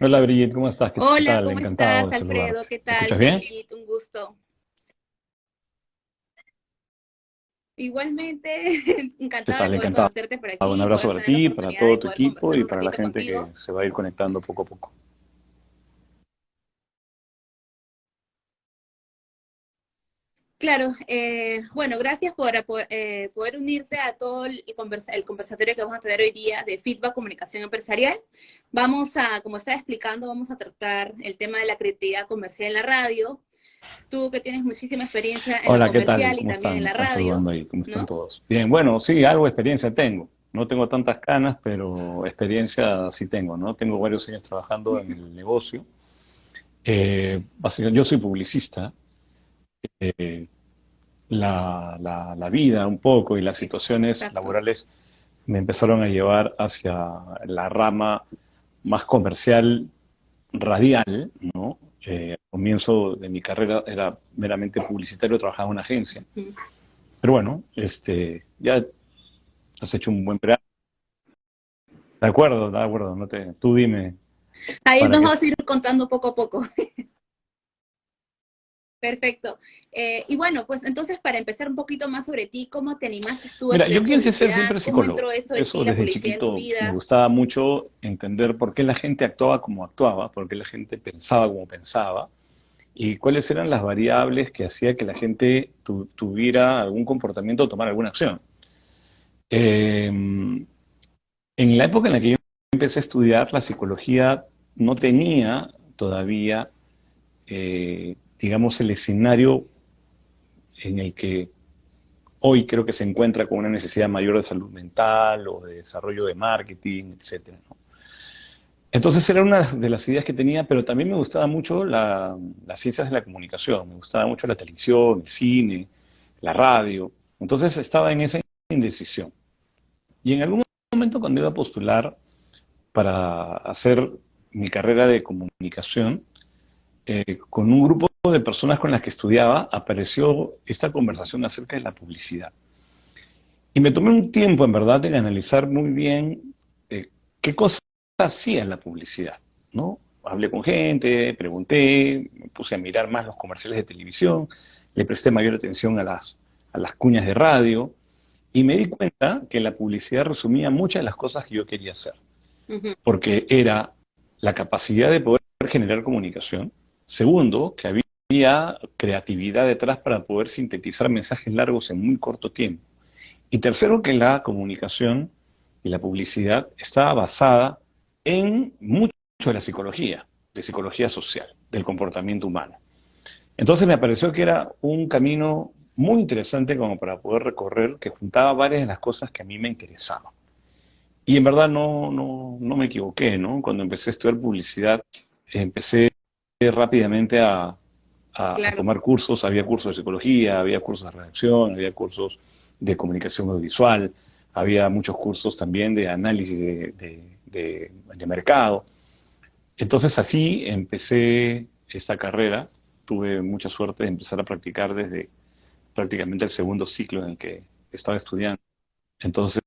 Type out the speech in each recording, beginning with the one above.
Hola Brigitte, ¿cómo estás? ¿Qué Hola, tal? ¿cómo Encantado estás, de Alfredo? saludarte. ¿Qué ¿Me tal? escuchas bien? Brigitte, un gusto. Igualmente, ¿Qué encantada de tal? poder Encantado. conocerte por Un aquí y abrazo poder para tener la ti, para oportunidad de todo tu poder equipo conversar y un para la ratito gente que contigo. se va a ir conectando poco a poco. Claro, bueno, gracias por poder unirte a todo el conversatorio que vamos a tener hoy día de feedback comunicación empresarial. Vamos a, como estaba explicando, vamos a tratar el tema de la creatividad comercial en la radio. Tú que tienes muchísima experiencia en lo Hola, ¿qué tal? comercial y ¿Cómo también están? en Me la están radio, saludando ahí. ¿Cómo están ¿no? todos? Bien, bueno, sí, algo de experiencia tengo. No tengo tantas canas, pero experiencia sí tengo, ¿no? Tengo varios años trabajando en el negocio. Básicamente, yo soy publicista. Eh, la vida un poco y las situaciones Exacto. laborales me empezaron a llevar hacia la rama más comercial, radial, ¿no? Al comienzo de mi carrera era meramente publicitario, trabajaba en una agencia. Ujú. Pero bueno, ya has hecho un buen preámbulo. De acuerdo, tú dime Ahí para nos qué. vamos a ir contando poco a poco. Perfecto. Y bueno, pues entonces para empezar un poquito más sobre ti, ¿cómo te animaste tú a Mira, yo estudiar quise ser publicidad? siempre ¿Cómo psicólogo. entró eso de ti, Eso la desde publicidad en tu chiquito me vida? gustaba mucho entender por qué la gente actuaba como actuaba, por qué la gente pensaba como pensaba y cuáles eran las variables que hacía que la gente tuviera algún comportamiento o tomara alguna acción. En la época en la que yo empecé a estudiar, la psicología no tenía todavía, digamos, el escenario en el que hoy creo que se encuentra con una necesidad mayor de salud mental o de desarrollo de marketing, etcétera, ¿no? Entonces era una de las ideas que tenía, pero también me gustaba mucho las ciencias de la comunicación, me gustaba mucho la televisión, el cine, la radio. Entonces estaba en esa indecisión. Y en algún momento cuando iba a postular para hacer mi carrera de comunicación, con un grupo de personas con las que estudiaba, apareció esta conversación acerca de la publicidad. Y me tomé un tiempo, en verdad, en analizar muy bien qué cosas hacía la publicidad, ¿no? Hablé con gente, pregunté, me puse a mirar más los comerciales de televisión, le presté mayor atención a las cuñas de radio y me di cuenta que la publicidad resumía muchas de las cosas que yo quería hacer, Ujú. porque era la capacidad de poder generar comunicación. Segundo, que había creatividad detrás para poder sintetizar mensajes largos en muy corto tiempo. Y tercero, que la comunicación y la publicidad estaba basada en mucho de psicología social, del comportamiento humano. Entonces me pareció que era un camino muy interesante como para poder recorrer, que juntaba varias de las cosas que a mí me interesaban. Y en verdad no me equivoqué, ¿no? Cuando empecé a estudiar publicidad, empecé rápidamente a Claro. tomar cursos, había cursos de psicología, había cursos de redacción, había cursos de comunicación audiovisual, había muchos cursos también de análisis de mercado. Entonces así empecé esta carrera, tuve mucha suerte de empezar a practicar desde prácticamente el segundo ciclo en el que estaba estudiando. Entonces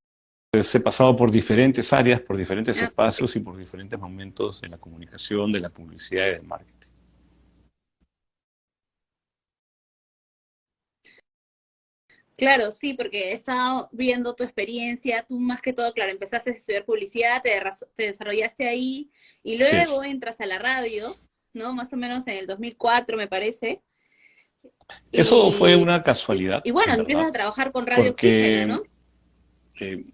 he pasado por diferentes áreas, por diferentes Ah, espacios y por diferentes momentos de la comunicación, de la publicidad y del marketing. claro, sí, porque he estado viendo tu experiencia, tú más que todo, claro, empezaste a estudiar publicidad, te desarrollaste ahí y Así luego es. entras a la radio, ¿no? Más o menos en el 2004, me parece. Eso fue Y, una casualidad, y bueno, en empiezas verdad, a trabajar con Radio Oxígeno, porque ¿no? eh,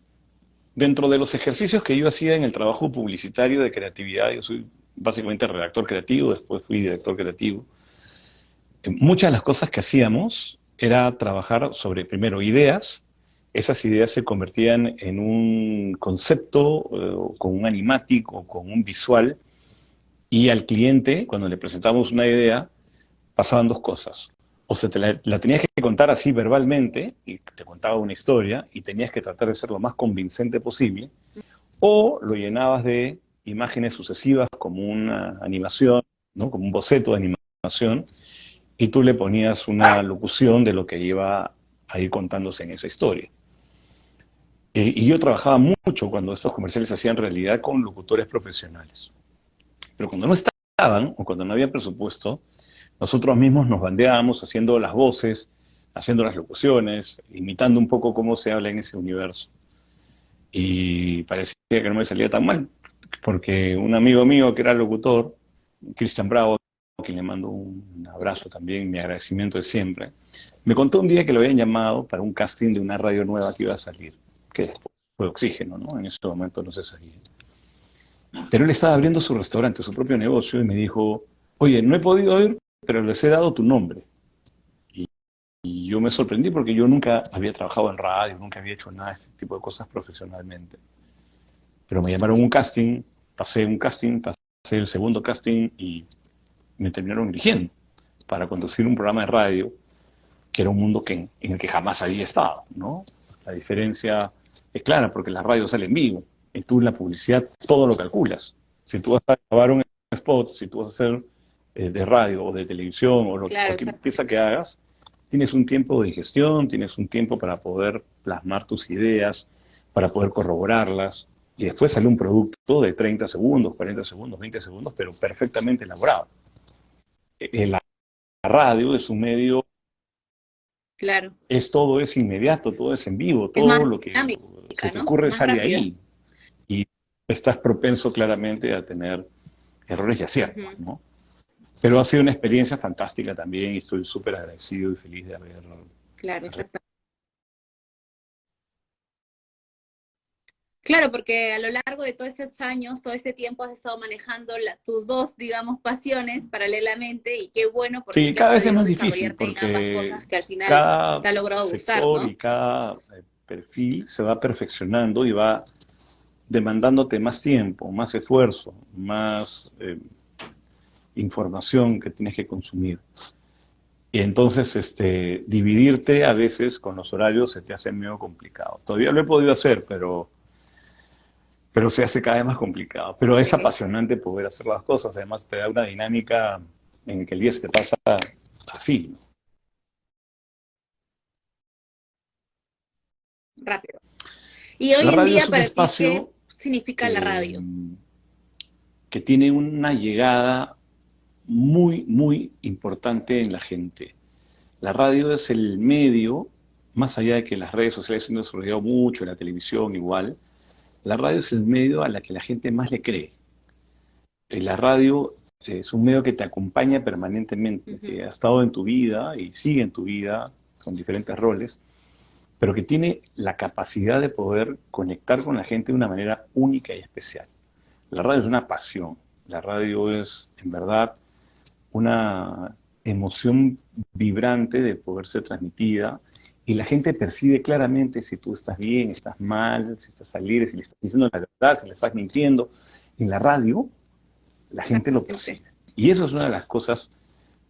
dentro de los ejercicios que yo hacía en el trabajo publicitario de creatividad, yo soy básicamente redactor creativo, después fui director creativo, muchas de las cosas que hacíamos era trabajar sobre, primero, ideas. Esas ideas se convertían en un concepto, con un animático, o con un visual, y al cliente, cuando le presentamos una idea, pasaban dos cosas. O sea, la tenías que contar así verbalmente, y te contaba una historia, y tenías que tratar de ser lo más convincente posible, o lo llenabas de imágenes sucesivas como una animación, ¿no? Como un boceto de animación, y tú le ponías una locución de lo que iba a ir contándose en esa historia. Y yo trabajaba mucho cuando estos comerciales se hacían realidad con locutores profesionales. Pero cuando no estaban, o cuando no había presupuesto, nosotros mismos nos bandeábamos haciendo las voces, haciendo las locuciones, imitando un poco cómo se habla en ese universo. Y parecía que no me salía tan mal, porque un amigo mío que era locutor, Cristian Bravo, a quien le mando un abrazo también, mi agradecimiento de siempre, me contó un día que lo habían llamado para un casting de una radio nueva que iba a salir, que después fue Oxígeno, ¿no? En ese momento no se sabía. Pero él estaba abriendo su restaurante, su propio negocio, y me dijo, oye, no he podido ir, pero les he dado tu nombre. Y yo me sorprendí porque yo nunca había trabajado en radio, nunca había hecho nada de este tipo de cosas profesionalmente. Pero me llamaron un casting, pasé el segundo casting y me terminaron eligiendo para conducir un programa de radio que era un mundo en el que jamás había estado, ¿no? La diferencia es clara porque la radio sale en vivo y tú en la publicidad todo lo calculas. Si tú vas a grabar un spot, si tú vas a hacer de radio o de televisión o Claro, cualquier exacto. pieza que hagas, tienes un tiempo de digestión, tienes un tiempo para poder plasmar tus ideas, para poder corroborarlas, y después sale un producto de 30 segundos, 40 segundos, 20 segundos, pero perfectamente elaborado. La radio es un medio, Claro. todo es inmediato, todo es en vivo, Es más todo lo que se dinámica, te ¿no? ocurre Más sale rápida. ahí, y estás propenso claramente a tener errores y aciertos, Ujú. ¿no? Pero ha sido una experiencia fantástica también y estoy súper agradecido y feliz de haber. Claro, exacto. Claro, porque a lo largo de todos esos años, todo ese tiempo has estado manejando tus dos, digamos, pasiones paralelamente y qué bueno porque Sí, te has cada vez es podido más difícil desarrollarte en ambas porque cosas que al final cada te ha logrado gustar, sector y ¿no? cada perfil se va perfeccionando y va demandándote más tiempo, más esfuerzo, más información que tienes que consumir. Y entonces dividirte a veces con los horarios se te hace medio complicado. Todavía lo he podido hacer, pero se hace cada vez más complicado. Pero es Ok. apasionante poder hacer las cosas, además te da una dinámica en que el día se te pasa así, ¿no? Rápido. Y La hoy en radio día, es un para ti, ¿qué espacio significa la eh, radio? que tiene una llegada muy, muy importante en la gente. La radio es el medio, más allá de que las redes sociales se han desarrollado mucho, la televisión igual, la radio es el medio a la que la gente más le cree. La radio es un medio que te acompaña permanentemente, Ujú. que ha estado en tu vida y sigue en tu vida con diferentes roles, pero que tiene la capacidad de poder conectar con la gente de una manera única y especial. La radio es una pasión, la radio es en verdad una emoción vibrante de poder ser transmitida y la gente percibe claramente si tú estás bien, estás mal, si estás alegre, si le estás diciendo la verdad, si le estás mintiendo. En la radio la gente lo Exactamente. percibe. Y eso es una de las cosas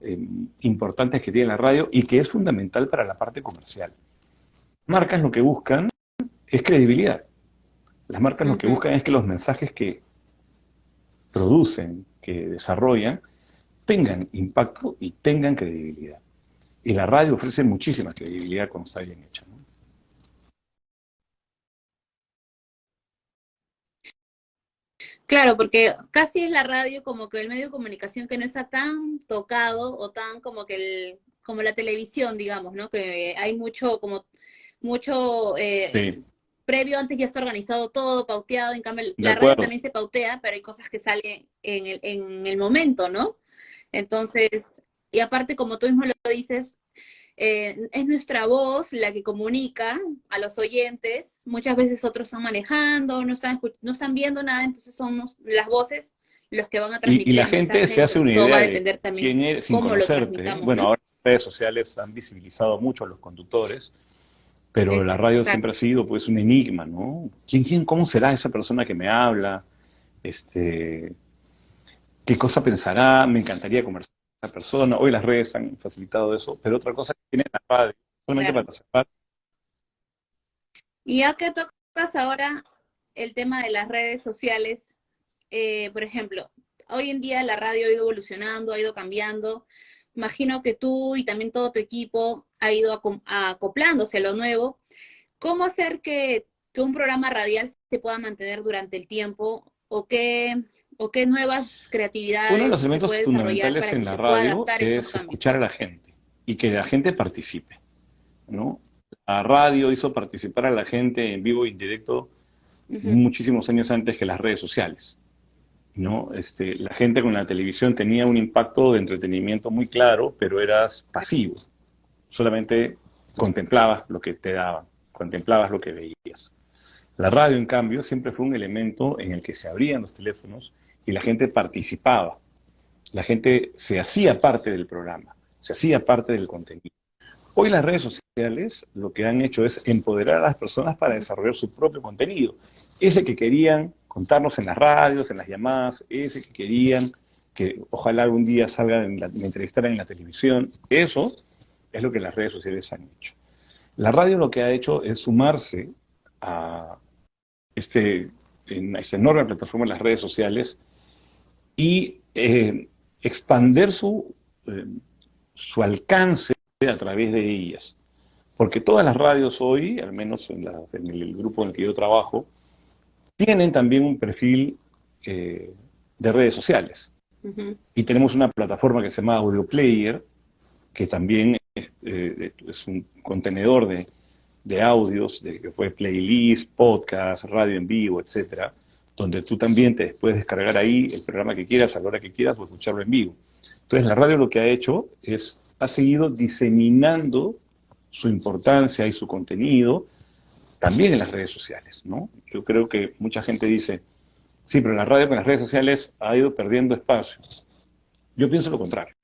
eh, importantes que tiene la radio y que es fundamental para la parte comercial. Marcas lo que buscan es credibilidad. Las marcas lo que Ujú. buscan es que los mensajes que producen, que desarrollan, tengan impacto y tengan credibilidad. Y la radio ofrece muchísima credibilidad cuando está bien hecha, ¿no? Claro, porque casi es la radio como que el medio de comunicación que no está tan tocado o tan como que como la televisión, digamos, ¿no? Que hay mucho Sí, previo, antes ya está organizado todo, pauteado, en cambio de la radio acuerdo. también se pautea, pero hay cosas que salen en el momento, ¿no? Entonces, y aparte, como tú mismo lo dices, es nuestra voz la que comunica a los oyentes. Muchas veces otros están manejando, no están viendo nada, entonces somos las voces los que van a Y transmitir la el gente mensaje, se hace entonces una todo va a idea de depender también quién eres sin cómo lo conocerte, ¿eh? transmitamos, Bueno, ¿no? ahora las redes sociales han visibilizado mucho a los conductores, pero la radio siempre ha Exacto. sido pues un enigma, ¿no? ¿Cómo será esa persona que me habla? Este, ¿Qué cosa pensará? Me encantaría conversar con esa persona. Hoy las redes han facilitado eso, pero otra cosa que tiene la radio, solamente Claro. para cerrar, Y ya que tocas ahora el tema de las redes sociales, por ejemplo, hoy en día la radio ha ido evolucionando, ha ido cambiando. Imagino que tú y también todo tu equipo ha ido acoplándose a lo nuevo. ¿Cómo hacer que un programa radial se pueda mantener durante el tiempo? o qué nuevas Uno de creatividades los se elementos puede desarrollar fundamentales para en que la se pueda radio adaptar a estos es cambios? escuchar a la gente y que la gente participe, ¿no? La radio hizo participar a la gente en vivo y en directo Ujú, muchísimos años antes que las redes sociales, ¿no? La gente con la televisión tenía un impacto de entretenimiento muy claro, pero eras pasivo. Solamente contemplabas lo que te daban, contemplabas lo que veías. La radio, en cambio, siempre fue un elemento en el que se abrían los teléfonos y la gente participaba. La gente se hacía parte del programa, se hacía parte del contenido. Hoy las redes sociales lo que han hecho es empoderar a las personas para ujú. desarrollar su propio contenido. Ese que querían contarnos en las radios, en las llamadas, ese que querían que ojalá algún día salga me entrevistaran en la televisión, eso es lo que las redes sociales han hecho. La radio lo que ha hecho es sumarse a en esta enorme plataforma de las redes sociales y expander eh, su alcance a través de ellas. Porque todas las radios hoy, al menos en el grupo en el que yo trabajo, tienen también un perfil de redes sociales. Ujú. Y tenemos una plataforma que se llama Audio Player, que también es un contenedor de audios, que fue playlist, podcast, radio en vivo, etcétera, donde tú también te puedes descargar ahí el programa que quieras, a la hora que quieras, o escucharlo en vivo. Entonces la radio lo que ha hecho es, ha seguido diseminando su importancia y su contenido también en las redes sociales, ¿no? Yo creo que mucha gente dice, sí, pero la radio con las redes sociales ha ido perdiendo espacio. Yo pienso lo contrario.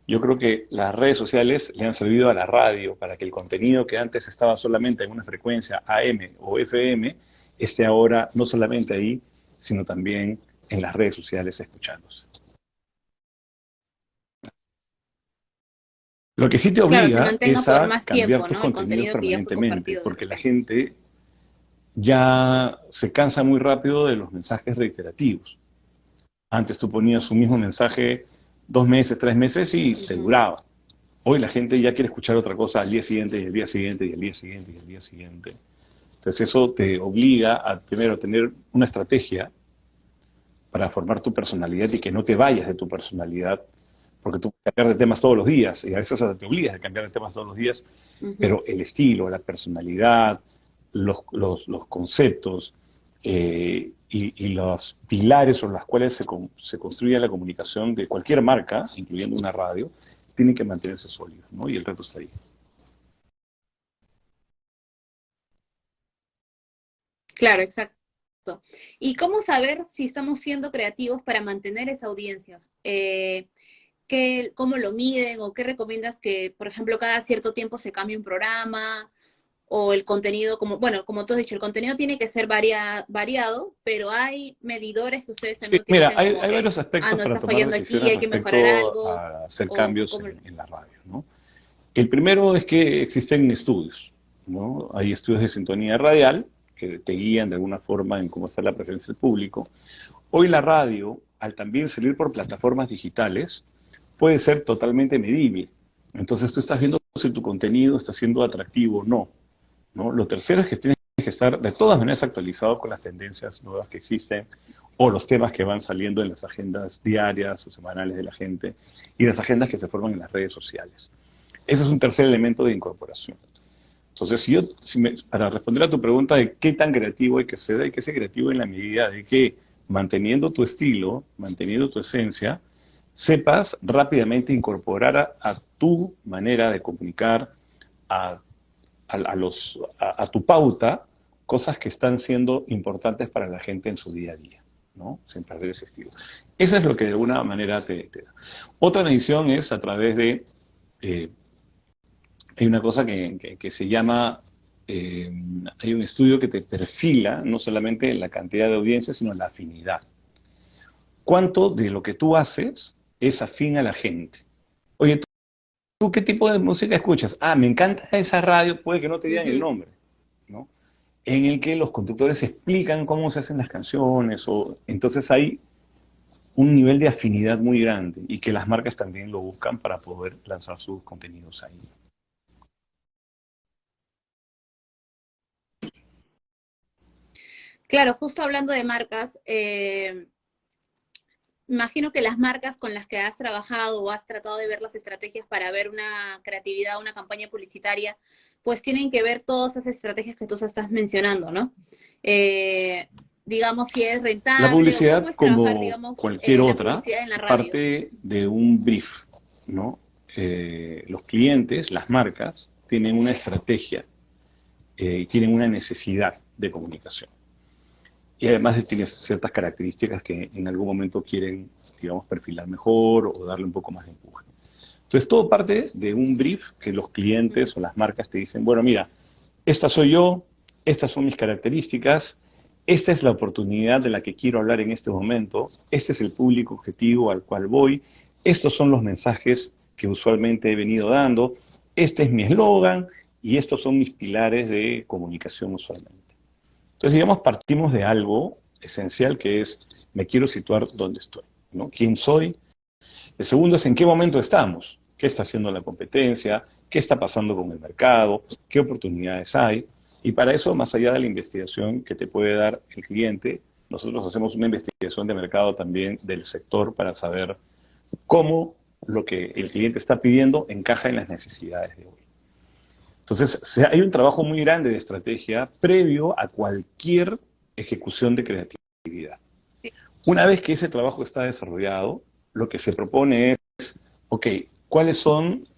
Yo creo que las redes sociales le han servido a la radio para que el contenido que antes estaba solamente en una frecuencia AM o FM esté ahora no solamente ahí, sino también en las redes sociales escuchándose. Lo que sí te Claro, se obliga mantenga es por a más cambiar tiempo, tus ¿no? El contenidos contenido que ya fue permanentemente, compartido de porque la repente. gente ya se cansa muy rápido de los mensajes reiterativos. Antes tú ponías un mismo mensaje 2 meses, 3 meses y te Ujú. duraba. Hoy la gente ya quiere escuchar otra cosa al día siguiente y al día siguiente y al día siguiente y al día siguiente. Entonces eso te obliga a primero tener una estrategia para formar tu personalidad y que no te vayas de tu personalidad, porque tú cambiar de temas todos los días y a veces hasta te obligas a cambiar de temas todos los días, Ujú. pero el estilo, la personalidad, los conceptos y los pilares sobre los cuales se construye la comunicación de cualquier marca, incluyendo una radio, tienen que mantenerse sólidos, ¿no? Y el reto está ahí. Claro, exacto. ¿Y cómo saber si estamos siendo creativos para mantener esa audiencia? ¿Cómo lo miden o qué recomiendas que, por ejemplo, cada cierto tiempo se cambie un programa o el contenido, como, bueno, como tú has dicho, el contenido tiene que ser variado, pero hay medidores que ustedes Sí, también mira, utilizan como hay que, varios aspectos no para está tomar fallando aquí, decisiones hay que mejorar respecto algo, a hacer o cambios cómo... en la radio, ¿no? El primero es que existen estudios, ¿no? Hay estudios de sintonía radial que te guían de alguna forma en cómo está la preferencia del público. Hoy la radio, al también salir por plataformas digitales, puede ser totalmente medible. Entonces tú estás viendo si tu contenido está siendo atractivo o no, ¿no? Lo tercero es que tienes que estar de todas maneras actualizado con las tendencias nuevas que existen o los temas que van saliendo en las agendas diarias o semanales de la gente y las agendas que se forman en las redes sociales. Ese es un tercer elemento de incorporación. Entonces, para responder a tu pregunta de qué tan creativo hay que ser creativo en la medida de que manteniendo tu estilo, manteniendo tu esencia, sepas rápidamente incorporar a tu manera de comunicar, a, a tu pauta, cosas que están siendo importantes para la gente en su día a día, ¿no? Sin perder ese estilo. Eso es lo que de alguna manera te da. Otra medición es a través de eh, hay una cosa que se llama, eh, hay un estudio que te perfila no solamente la cantidad de audiencia, sino la afinidad. ¿Cuánto de lo que tú haces es afín a la gente? Oye, ¿tú qué tipo de música escuchas? Ah, me encanta esa radio, puede que no te digan el Ujú. nombre, ¿no? En el que los conductores explican cómo se hacen las canciones, o entonces hay un nivel de afinidad muy grande y que las marcas también lo buscan para poder lanzar sus contenidos ahí. Claro, justo hablando de marcas, imagino que las marcas con las que has trabajado o has tratado de ver las estrategias para ver una creatividad, una campaña publicitaria, pues tienen que ver todas esas estrategias que tú estás mencionando, ¿no? Eh, digamos, si es La rentable o cómo publicidad, es trabajar, como digamos, cualquier la otra, publicidad en la radio. parte de un brief, ¿no? Los clientes, las marcas, tienen una estrategia y tienen una necesidad de comunicación. Y además tiene ciertas características que en algún momento quieren, digamos, perfilar mejor o darle un poco más de empuje. Entonces, todo parte de un brief que los clientes o las marcas te dicen, bueno, mira, esta soy yo, estas son mis características, esta es la oportunidad de la que quiero hablar en este momento, este es el público objetivo al cual voy, estos son los mensajes que usualmente he venido dando, este es mi eslogan y estos son mis pilares de comunicación usualmente. Entonces, digamos, partimos de algo esencial que es, me quiero situar donde estoy, ¿no? ¿Quién soy? El segundo es en qué momento estamos, qué está haciendo la competencia, qué está pasando con el mercado, qué oportunidades hay. Y para eso, más allá de la investigación que te puede dar el cliente, nosotros hacemos una investigación de mercado también del sector para saber cómo lo que el cliente está pidiendo encaja en las necesidades de hoy. Entonces, hay un trabajo muy grande de estrategia previo a cualquier ejecución de creatividad. Sí. Una vez que ese trabajo está desarrollado, lo que se propone es, ok, ¿cuáles son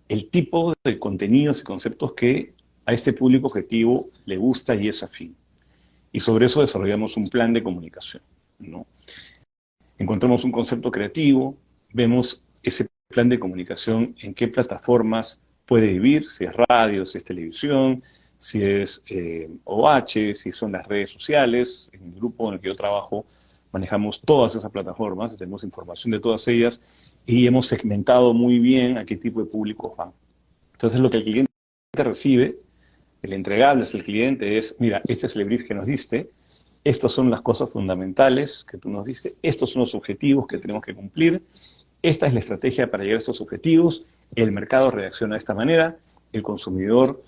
el tipo de contenidos y conceptos que a este público objetivo le gusta y es afín? Y sobre eso desarrollamos un plan de comunicación, ¿no? Encontramos un concepto creativo, vemos ese plan de comunicación en qué plataformas puede vivir, si es radio, si es televisión, si es OH, si son las redes sociales. En el grupo en el que yo trabajo manejamos todas esas plataformas, tenemos información de todas ellas y hemos segmentado muy bien a qué tipo de públicos van. Entonces lo que el cliente recibe, el entregable es el cliente, es, mira, este es el brief que nos diste, estas son las cosas fundamentales que tú nos diste, estos son los objetivos que tenemos que cumplir, esta es la estrategia para llegar a estos objetivos, el mercado reacciona de esta manera, el consumidor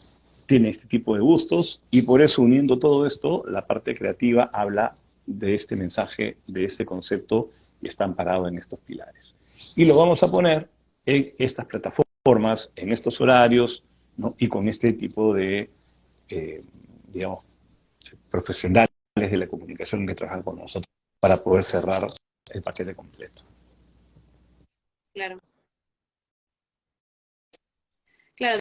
tiene este tipo de gustos y por eso uniendo todo esto, la parte creativa habla de este mensaje, de este concepto y está amparado en estos pilares. Y lo vamos a poner en estas plataformas, en estos horarios, ¿no? Y con este tipo de, digamos, profesionales de la comunicación que trabajan con nosotros para poder cerrar el paquete completo. Claro. Claro,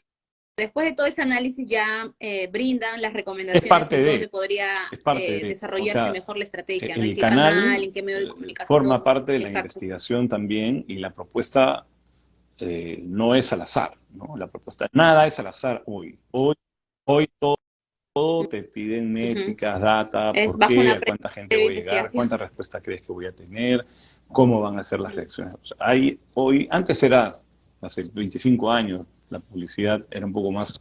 después de todo ese análisis ya brindan las Es recomendaciones parte en de, dónde podría es parte de, o desarrollarse sea, mejor la estrategia, ¿no? En el qué canal, canal en qué medio de forma comunicación. parte de la Exacto. investigación también y la propuesta no es al azar, ¿no? La propuesta, nada es al azar hoy. Hoy todo te piden Ujú. métricas, data, Es por bajo qué, una a cuánta gente previa voy a llegar, investigación. cuánta respuesta crees que voy a tener, cómo van a ser las Ujú. reacciones. O sea, hoy, antes era, hace 25 años, la publicidad era un poco más,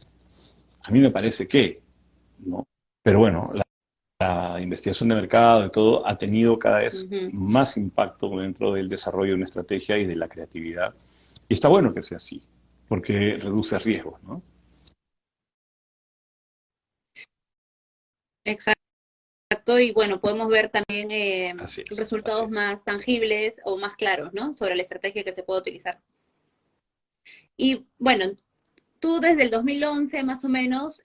a mí me parece que, ¿no? Pero bueno, la investigación de mercado y todo ha tenido cada vez Ujú. más impacto dentro del desarrollo de una estrategia y de la creatividad. Y está bueno que sea así, porque reduce riesgos, ¿no? Exacto, y bueno, podemos ver también Así es, así resultados es. más tangibles o más claros, ¿no? Sobre la estrategia que se puede utilizar. Y bueno, tú desde el 2011 más o menos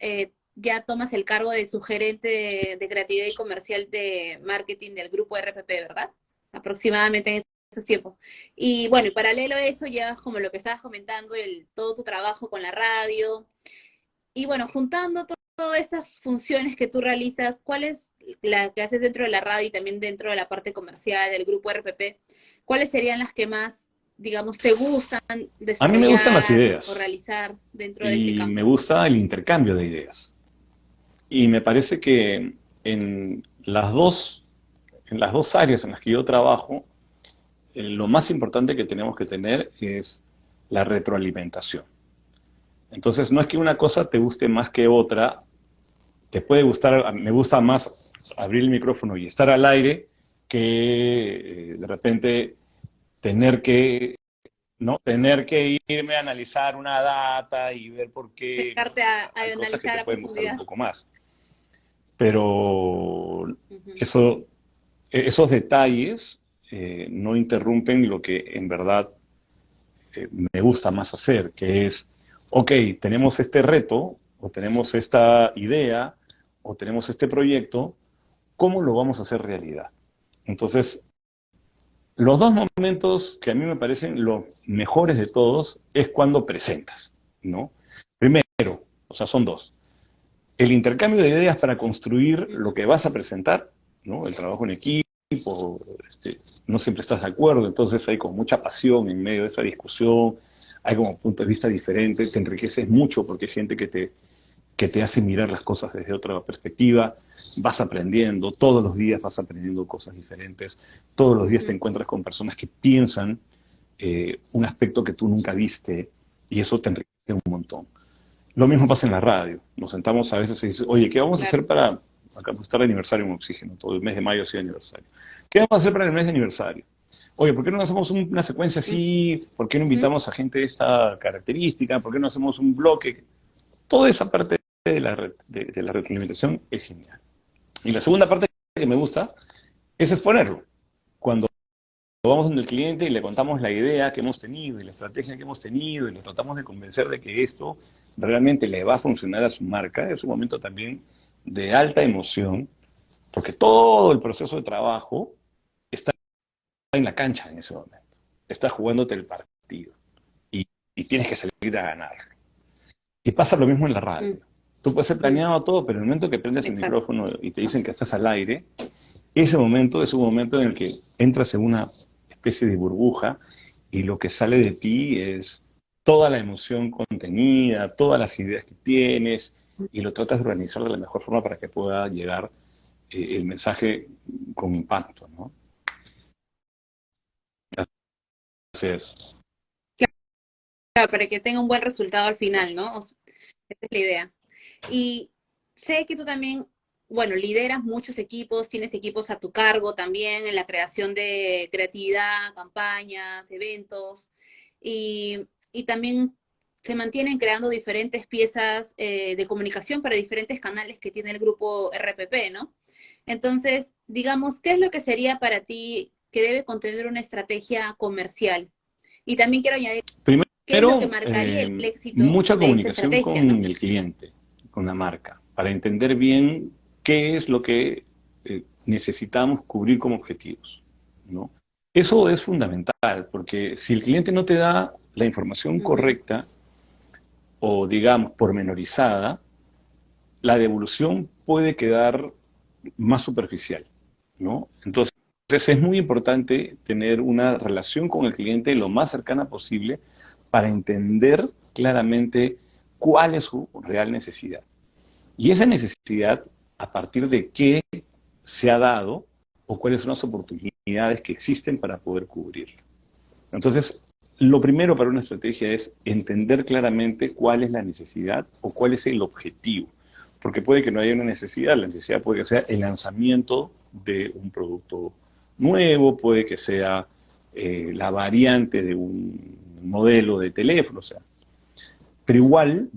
ya tomas el cargo de sugerente de creatividad y comercial de marketing del grupo RPP, ¿verdad? Aproximadamente en esos tiempos. Y bueno, y paralelo a eso llevas como lo que estabas comentando, todo tu trabajo con la radio. Y bueno, juntando todas esas funciones que tú realizas, ¿cuál es la que haces dentro de la radio y también dentro de la parte comercial del grupo RPP? ¿Cuáles serían las que más, digamos, te gustan A mí me gustan las desarrollar o ideas realizar dentro de ese y me campo? gusta el intercambio de ideas. Y me parece que en las dos áreas en las que yo trabajo, lo más importante que tenemos que tener es la retroalimentación. Entonces, no es que una cosa te guste más que otra, te puede gustar, me gusta más abrir el micrófono y estar al aire que de repente tener que, ¿no? Tener que irme a analizar una data y ver por qué, ¿no? Sentarte a Hay cosas que analizar te a pueden gustar un profundidad. poco más. Pero Ujú. esos detalles no interrumpen lo que en verdad me gusta más hacer, que es, ok, tenemos este reto, o tenemos esta idea, o tenemos este proyecto, ¿cómo lo vamos a hacer realidad? Entonces, los dos momentos que a mí me parecen los mejores de todos es cuando presentas, ¿no? Primero, o sea, son dos. El intercambio de ideas para construir lo que vas a presentar, ¿no? El trabajo en equipo, no siempre estás de acuerdo, entonces hay como mucha pasión en medio de esa discusión, hay como puntos de vista diferentes, te enriqueces mucho porque hay gente que te hace mirar las cosas desde otra perspectiva, vas aprendiendo, todos los días vas aprendiendo cosas diferentes, todos los días te encuentras con personas que piensan un aspecto que tú nunca viste y eso te enriquece un montón. Lo mismo pasa en la radio, nos sentamos a veces y dices, oye, ¿qué vamos a hacer para, acá está el aniversario en Oxígeno, todo el mes de mayo ha sido aniversario, ¿qué vamos a hacer para el mes de aniversario? Oye, ¿por qué no hacemos una secuencia así? ¿Por qué no invitamos a gente de esta característica? ¿Por qué no hacemos un bloque? Toda esa parte de la retroalimentación es genial. Y la segunda parte que me gusta es exponerlo. Cuando vamos donde el cliente y le contamos la idea que hemos tenido y la estrategia que hemos tenido y le tratamos de convencer de que esto realmente le va a funcionar a su marca, es un momento también de alta emoción, porque todo el proceso de trabajo está en la cancha en ese momento. Estás jugándote el partido y tienes que salir a ganar. Y pasa lo mismo en la radio. Tú puedes ser planeado todo, pero en el momento que prendes el micrófono y te dicen que estás al aire, ese momento es un momento en el que entras en una especie de burbuja y lo que sale de ti es toda la emoción contenida, todas las ideas que tienes y lo tratas de organizar de la mejor forma para que pueda llegar el mensaje con impacto, ¿no? Así es. Claro, para que tenga un buen resultado al final, ¿no? O sea, esa es la idea. Y sé que tú también, bueno, lideras muchos equipos, tienes equipos a tu cargo también en la creación de creatividad, campañas, eventos, y también se mantienen creando diferentes piezas de comunicación para diferentes canales que tiene el grupo RPP, ¿no? Entonces, digamos, ¿qué es lo que sería para ti que debe contener una estrategia comercial? Y también quiero añadir, ¿qué es lo que Primero, marcaría el éxito mucha de esta comunicación estrategia, con ¿no? el cliente, con la marca, para entender bien qué es lo que necesitamos cubrir como objetivos, ¿no? Eso es fundamental, porque si el cliente no te da la información correcta o, digamos, pormenorizada, la devolución puede quedar más superficial, ¿no? Entonces, es muy importante tener una relación con el cliente lo más cercana posible para entender claramente cuál es su real necesidad. Y esa necesidad, a partir de qué se ha dado o cuáles son las oportunidades que existen para poder cubrirlo. Entonces, lo primero para una estrategia es entender claramente cuál es la necesidad o cuál es el objetivo. Porque puede que no haya una necesidad, la necesidad puede que sea el lanzamiento de un producto nuevo, puede que sea la variante de un modelo de teléfono, o sea. Pero igual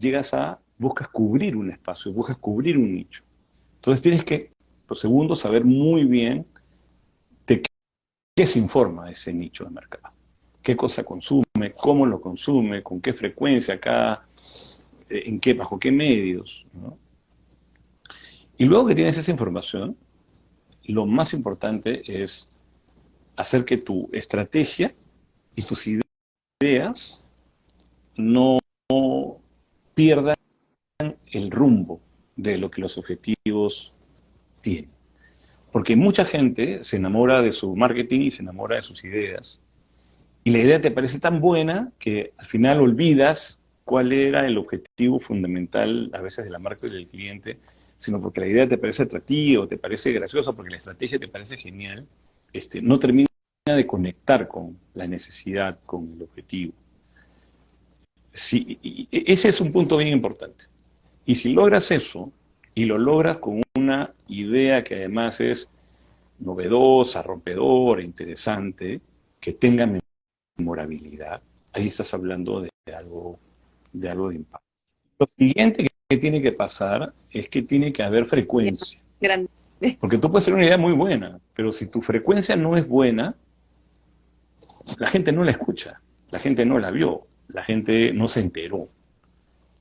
buscas cubrir un espacio, buscas cubrir un nicho. Entonces tienes que, por segundo, saber muy bien de qué se informa ese nicho de mercado. Qué cosa consume, cómo lo consume, con qué frecuencia, bajo qué medios, ¿no? Y luego que tienes esa información, lo más importante es hacer que tu estrategia y tus ideas no pierdan el rumbo de lo que los objetivos tienen. Porque mucha gente se enamora de su marketing y se enamora de sus ideas. Y la idea te parece tan buena que al final olvidas cuál era el objetivo fundamental a veces de la marca y del cliente, sino porque la idea te parece atractiva, te parece graciosa, porque la estrategia te parece genial, no termina de conectar con la necesidad, con el objetivo. Sí, ese es un punto bien importante. Y si logras eso, y lo logras con una idea que además es novedosa, rompedora, interesante, que tenga memorabilidad, ahí estás hablando de algo de impacto. Lo siguiente que tiene que pasar es que tiene que haber frecuencia. Grande. Porque tú puedes tener una idea muy buena, pero si tu frecuencia no es buena, la gente no la escucha, la gente no la vio, la gente no se enteró.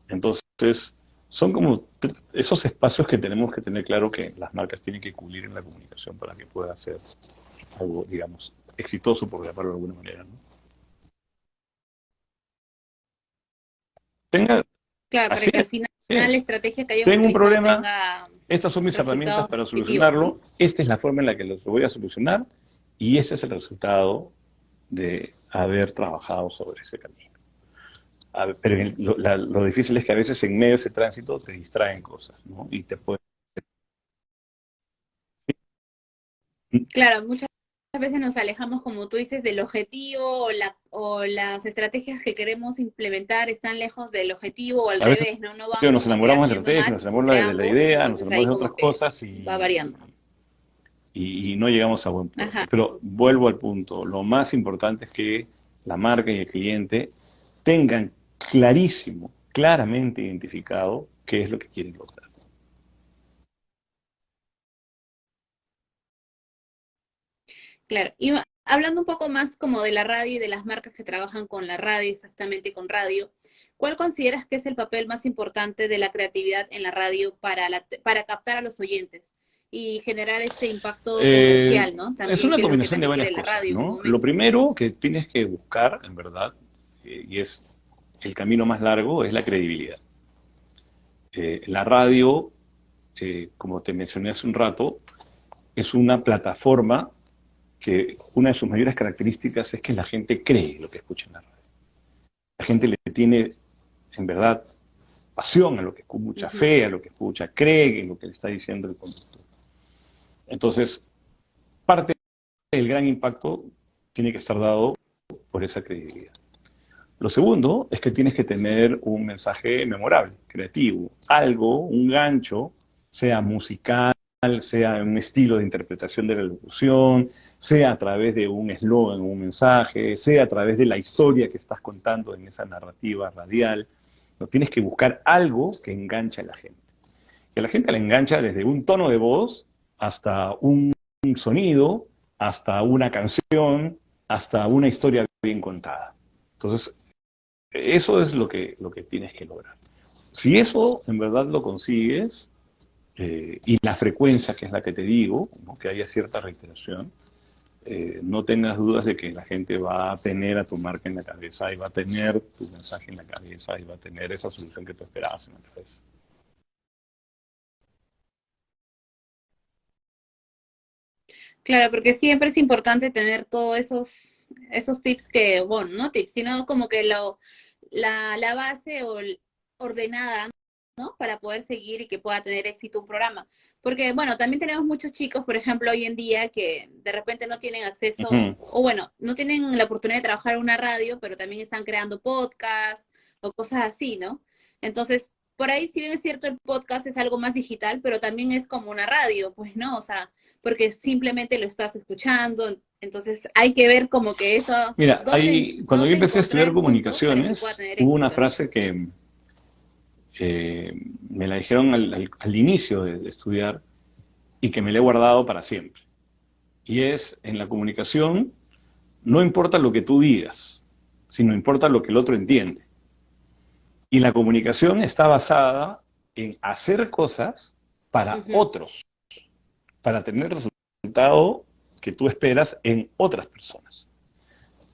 Entonces, son como esos espacios que tenemos que tener claro que las marcas tienen que cubrir en la comunicación para que pueda ser algo, digamos, exitoso, por llamarlo de alguna manera, ¿no? Tenga, Claro, para así que al final la es. estrategia que hayan Tengo un utilizado problema, tenga estas son mis herramientas resultados para positivos, ¿no? solucionarlo, esta es la forma en la que lo voy a solucionar y ese es el resultado de haber trabajado sobre ese camino. Pero lo difícil es que a veces en medio de ese tránsito te distraen cosas, ¿no? Y te pueden... Claro, muchas veces nos alejamos, como tú dices, del objetivo o las estrategias que queremos implementar están lejos del objetivo o al A veces revés, ¿no? No van nos como que enamoramos de la haciendo estrategia, nos match enamoramos entre de la ambos, idea, nos entonces enamoramos ahí de otras como que cosas va variando. y no llegamos a buen puerto. Ajá, Pero vuelvo al punto, lo más importante es que la marca y el cliente tengan clarísimo, claramente identificado qué es lo que quieren lograr. claro. Y hablando un poco más como de la radio y de las marcas que trabajan con la radio, exactamente con radio, ¿cuál consideras que es el papel más importante de la creatividad en la radio para captar a los oyentes y generar este impacto comercial, ¿no? Es También, una que es lo que combinación de también varias quiere la cosas, radio en un ¿no? Lo momento. primero que tienes que buscar, en verdad, y es el camino más largo, es la credibilidad. La radio, como te mencioné hace un rato, es una plataforma que una de sus mayores características es que la gente cree lo que escucha en la radio. La gente le tiene, en verdad, pasión a lo que escucha, Ujú. fe a lo que escucha, cree en lo que le está diciendo el conductor. Entonces, parte del gran impacto tiene que estar dado por esa credibilidad. Lo segundo es que tienes que tener un mensaje memorable, creativo, algo, un gancho, sea musical, sea un estilo de interpretación de la locución, sea a través de un eslogan, un mensaje, sea a través de la historia que estás contando en esa narrativa radial. No, tienes que buscar algo que enganche a la gente. Y a la gente le engancha desde un tono de voz hasta un sonido, hasta una canción, hasta una historia bien contada. Entonces, eso es lo que tienes que lograr. Si eso en verdad lo consigues, y la frecuencia, que es la que te digo, ¿no? Que haya cierta reiteración, no tengas dudas de que la gente va a tener a tu marca en la cabeza y va a tener tu mensaje en la cabeza y va a tener esa solución que tú esperabas en la cabeza. Claro, porque siempre es importante tener todos esos tips que, bueno, no tips, sino como que la base ordenada, ¿no? Para poder seguir y que pueda tener éxito un programa. Porque, bueno, también tenemos muchos chicos, por ejemplo, hoy en día que de repente no tienen Uh acceso, -huh. o bueno, no tienen la oportunidad de trabajar en una radio, pero también están creando podcasts o cosas así, ¿no? Entonces, por ahí, si bien es cierto, el podcast es algo más digital, pero también es como una radio, pues, ¿no? O sea, porque simplemente lo estás escuchando, entonces hay que ver como que eso, Mira, cuando yo dónde empecé a encontrar estudiar el punto para que pueda comunicaciones, tener hubo una éxito, ¿no? frase que me la dijeron al inicio de estudiar y que me la he guardado para siempre. Y es, en la comunicación, no importa lo que tú digas, sino importa lo que el otro entiende. Y la comunicación está basada en hacer cosas para Ujú. otros, para tener el resultado que tú esperas en otras personas.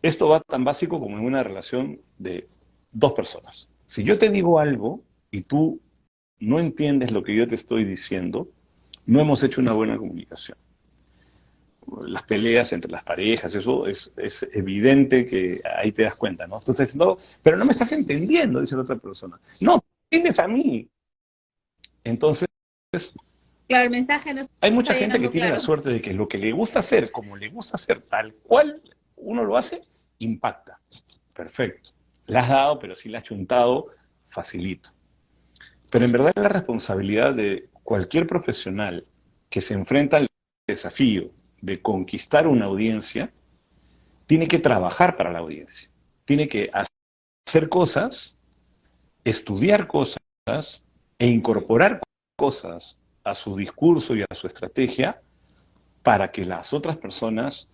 Esto va tan básico como en una relación de dos personas. Si yo te digo algo y tú no entiendes lo que yo te estoy diciendo, no hemos hecho una buena comunicación. Las peleas entre las parejas, eso es evidente que ahí te das cuenta, ¿no? Entonces, no, pero no me estás entendiendo, dice la otra persona. No, entiendes a mí. Entonces, Claro, el mensaje no hay está mucha gente que llegando tiene la claro. suerte de que lo que le gusta hacer, como le gusta hacer, tal cual uno lo hace, impacta. Perfecto. La has dado, pero si la has chuntado, facilito. Pero en verdad la responsabilidad de cualquier profesional que se enfrenta al desafío de conquistar una audiencia, tiene que trabajar para la audiencia. Tiene que hacer cosas, estudiar cosas e incorporar cosas a su discurso y a su estrategia para que las otras personas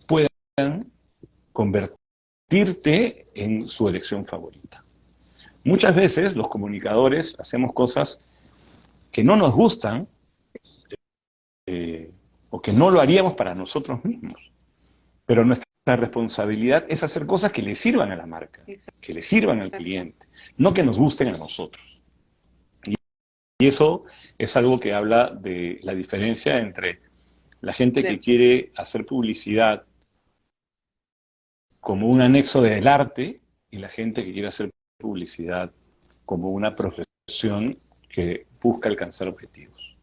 puedan convertirte en su elección favorita. Muchas veces los comunicadores hacemos cosas que no nos gustan o que no lo haríamos para nosotros mismos. Pero nuestra responsabilidad es hacer cosas que le sirvan a la marca, que le sirvan al cliente, no que nos gusten a nosotros. Y eso es algo que habla de la diferencia entre la gente que quiere hacer publicidad como un anexo del arte y la gente que quiere hacer publicidad como una profesión que busca alcanzar objetivos.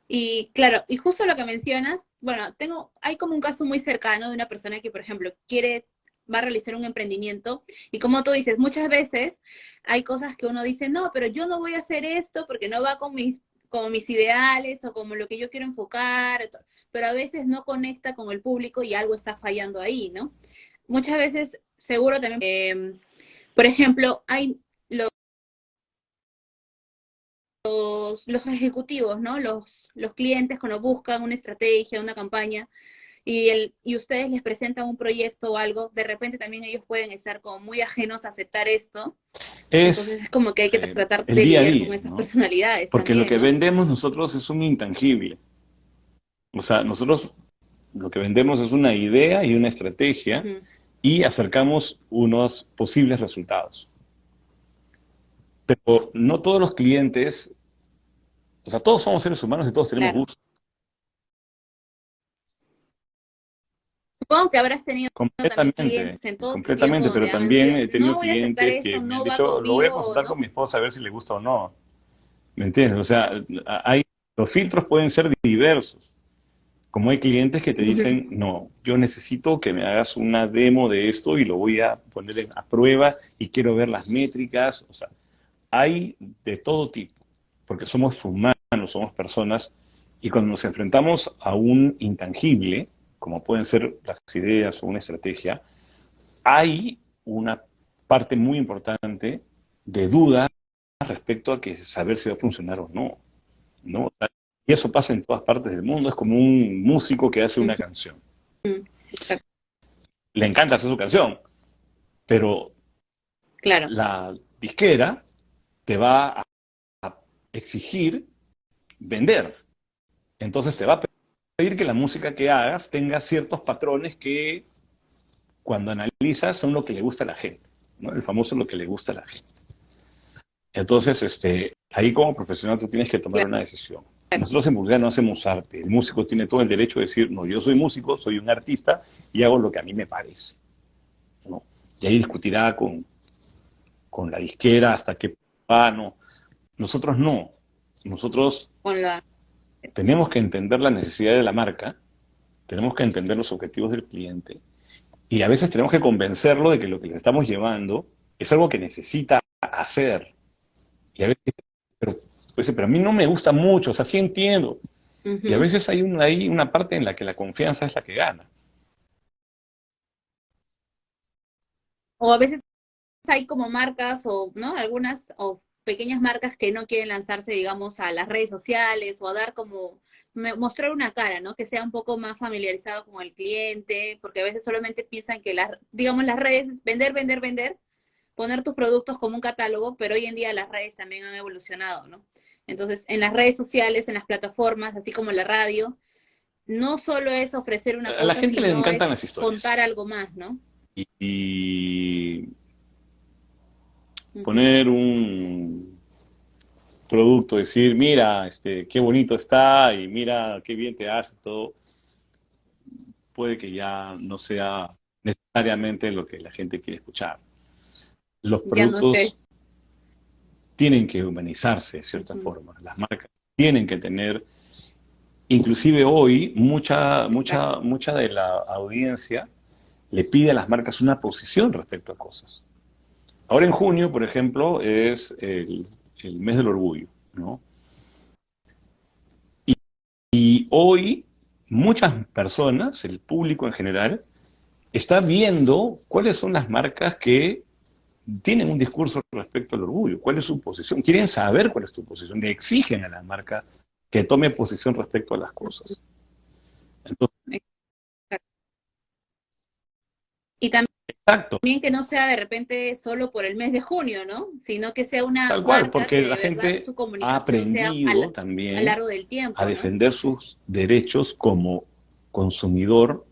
Y claro, y justo lo que mencionas, bueno, hay como un caso muy cercano de una persona que, por ejemplo, va a realizar un emprendimiento, y como tú dices, muchas veces hay cosas que uno dice, no, pero yo no voy a hacer esto porque no va con mis ideales o como lo que yo quiero enfocar, pero a veces no conecta con el público y algo está fallando ahí, ¿no? Muchas veces, seguro también, por ejemplo, hay los ejecutivos, ¿no? Los clientes cuando buscan una estrategia, una campaña, y ustedes les presentan un proyecto o algo, de repente también ellos pueden estar como muy ajenos a aceptar esto. Entonces es como que hay que tratar de día a lidiar día, con esas ¿no? personalidades. Porque también, lo que ¿no? vendemos nosotros es un intangible. O sea, nosotros lo que vendemos es una idea y una estrategia y acercamos unos posibles resultados. Pero no todos los clientes, o sea, todos somos seres humanos y todos tenemos Claro. gustos. Supongo que habrás tenido también Completamente, clientes en todo tu tiempo completamente, pero donde han también sido, he no tenido voy a aceptar clientes que eso, me han no va dicho, lo voy a conmigo, consultar con ¿no? mi esposa a ver si le gusta o no. ¿Me entiendes? O sea, los filtros pueden ser diversos. Como hay clientes que te dicen, no, yo necesito que me hagas una demo de esto y lo voy a poner a prueba y quiero ver las métricas. O sea, hay de todo tipo, porque somos humanos, somos personas, y cuando nos enfrentamos a un intangible, como pueden ser las ideas o una estrategia, hay una parte muy importante de duda respecto a que saber si va a funcionar o no, ¿no? Y eso pasa en todas partes del mundo, es como un músico que hace una canción. Exacto. Le encanta hacer su canción, pero Claro. la disquera te va a exigir vender. Entonces te va a pedir que la música que hagas tenga ciertos patrones que cuando analizas son lo que le gusta a la gente, ¿no? El famoso lo que le gusta a la gente. Entonces, ahí como profesional tú tienes que tomar una decisión. Nosotros en publicidad no hacemos arte. El músico tiene todo el derecho de decir, no, yo soy músico, soy un artista y hago lo que a mí me parece, ¿no? Y ahí discutirá con la disquera hasta qué no. Nosotros no. Nosotros tenemos que entender la necesidad de la marca, tenemos que entender los objetivos del cliente y a veces tenemos que convencerlo de que lo que le estamos llevando es algo que necesita hacer. Y a veces, pero a mí no me gusta mucho, o sea, sí entiendo. Y a veces hay una parte en la que la confianza es la que gana. O a veces hay como marcas o, ¿no? Algunas o pequeñas marcas que no quieren lanzarse, digamos, a las redes sociales o a dar como, mostrar una cara, ¿no? Que sea un poco más familiarizado con el cliente, porque a veces solamente piensan que digamos, las redes es vender, vender, vender, poner tus productos como un catálogo, pero hoy en día las redes también han evolucionado, ¿no? Entonces, en las redes sociales, en las plataformas, así como la radio, no solo es ofrecer una A la cosa, gente le sino encantan es las historias. contar algo más, ¿no? Y poner un producto, decir, mira, qué bonito está y mira qué bien te hace todo, puede que ya no sea necesariamente lo que la gente quiere escuchar. Los Ya no sé. productos tienen que humanizarse de cierta forma. Las marcas tienen que tener, inclusive hoy, mucha de la audiencia le pide a las marcas una posición respecto a cosas. Ahora en junio, por ejemplo, es el mes del orgullo, ¿no? Y hoy muchas personas, el público en general, está viendo cuáles son las marcas que tienen un discurso respecto al orgullo, cuál es su posición, quieren saber cuál es tu posición, le exigen a la marca que tome posición respecto a las cosas. Entonces, y también exacto, que no sea de repente solo por el mes de junio, ¿no? Sino que sea una tal cual, marca porque que la de verdad gente su ha comunicación sea a aprendido a también largo del a tiempo, ¿no? defender sus derechos como consumidor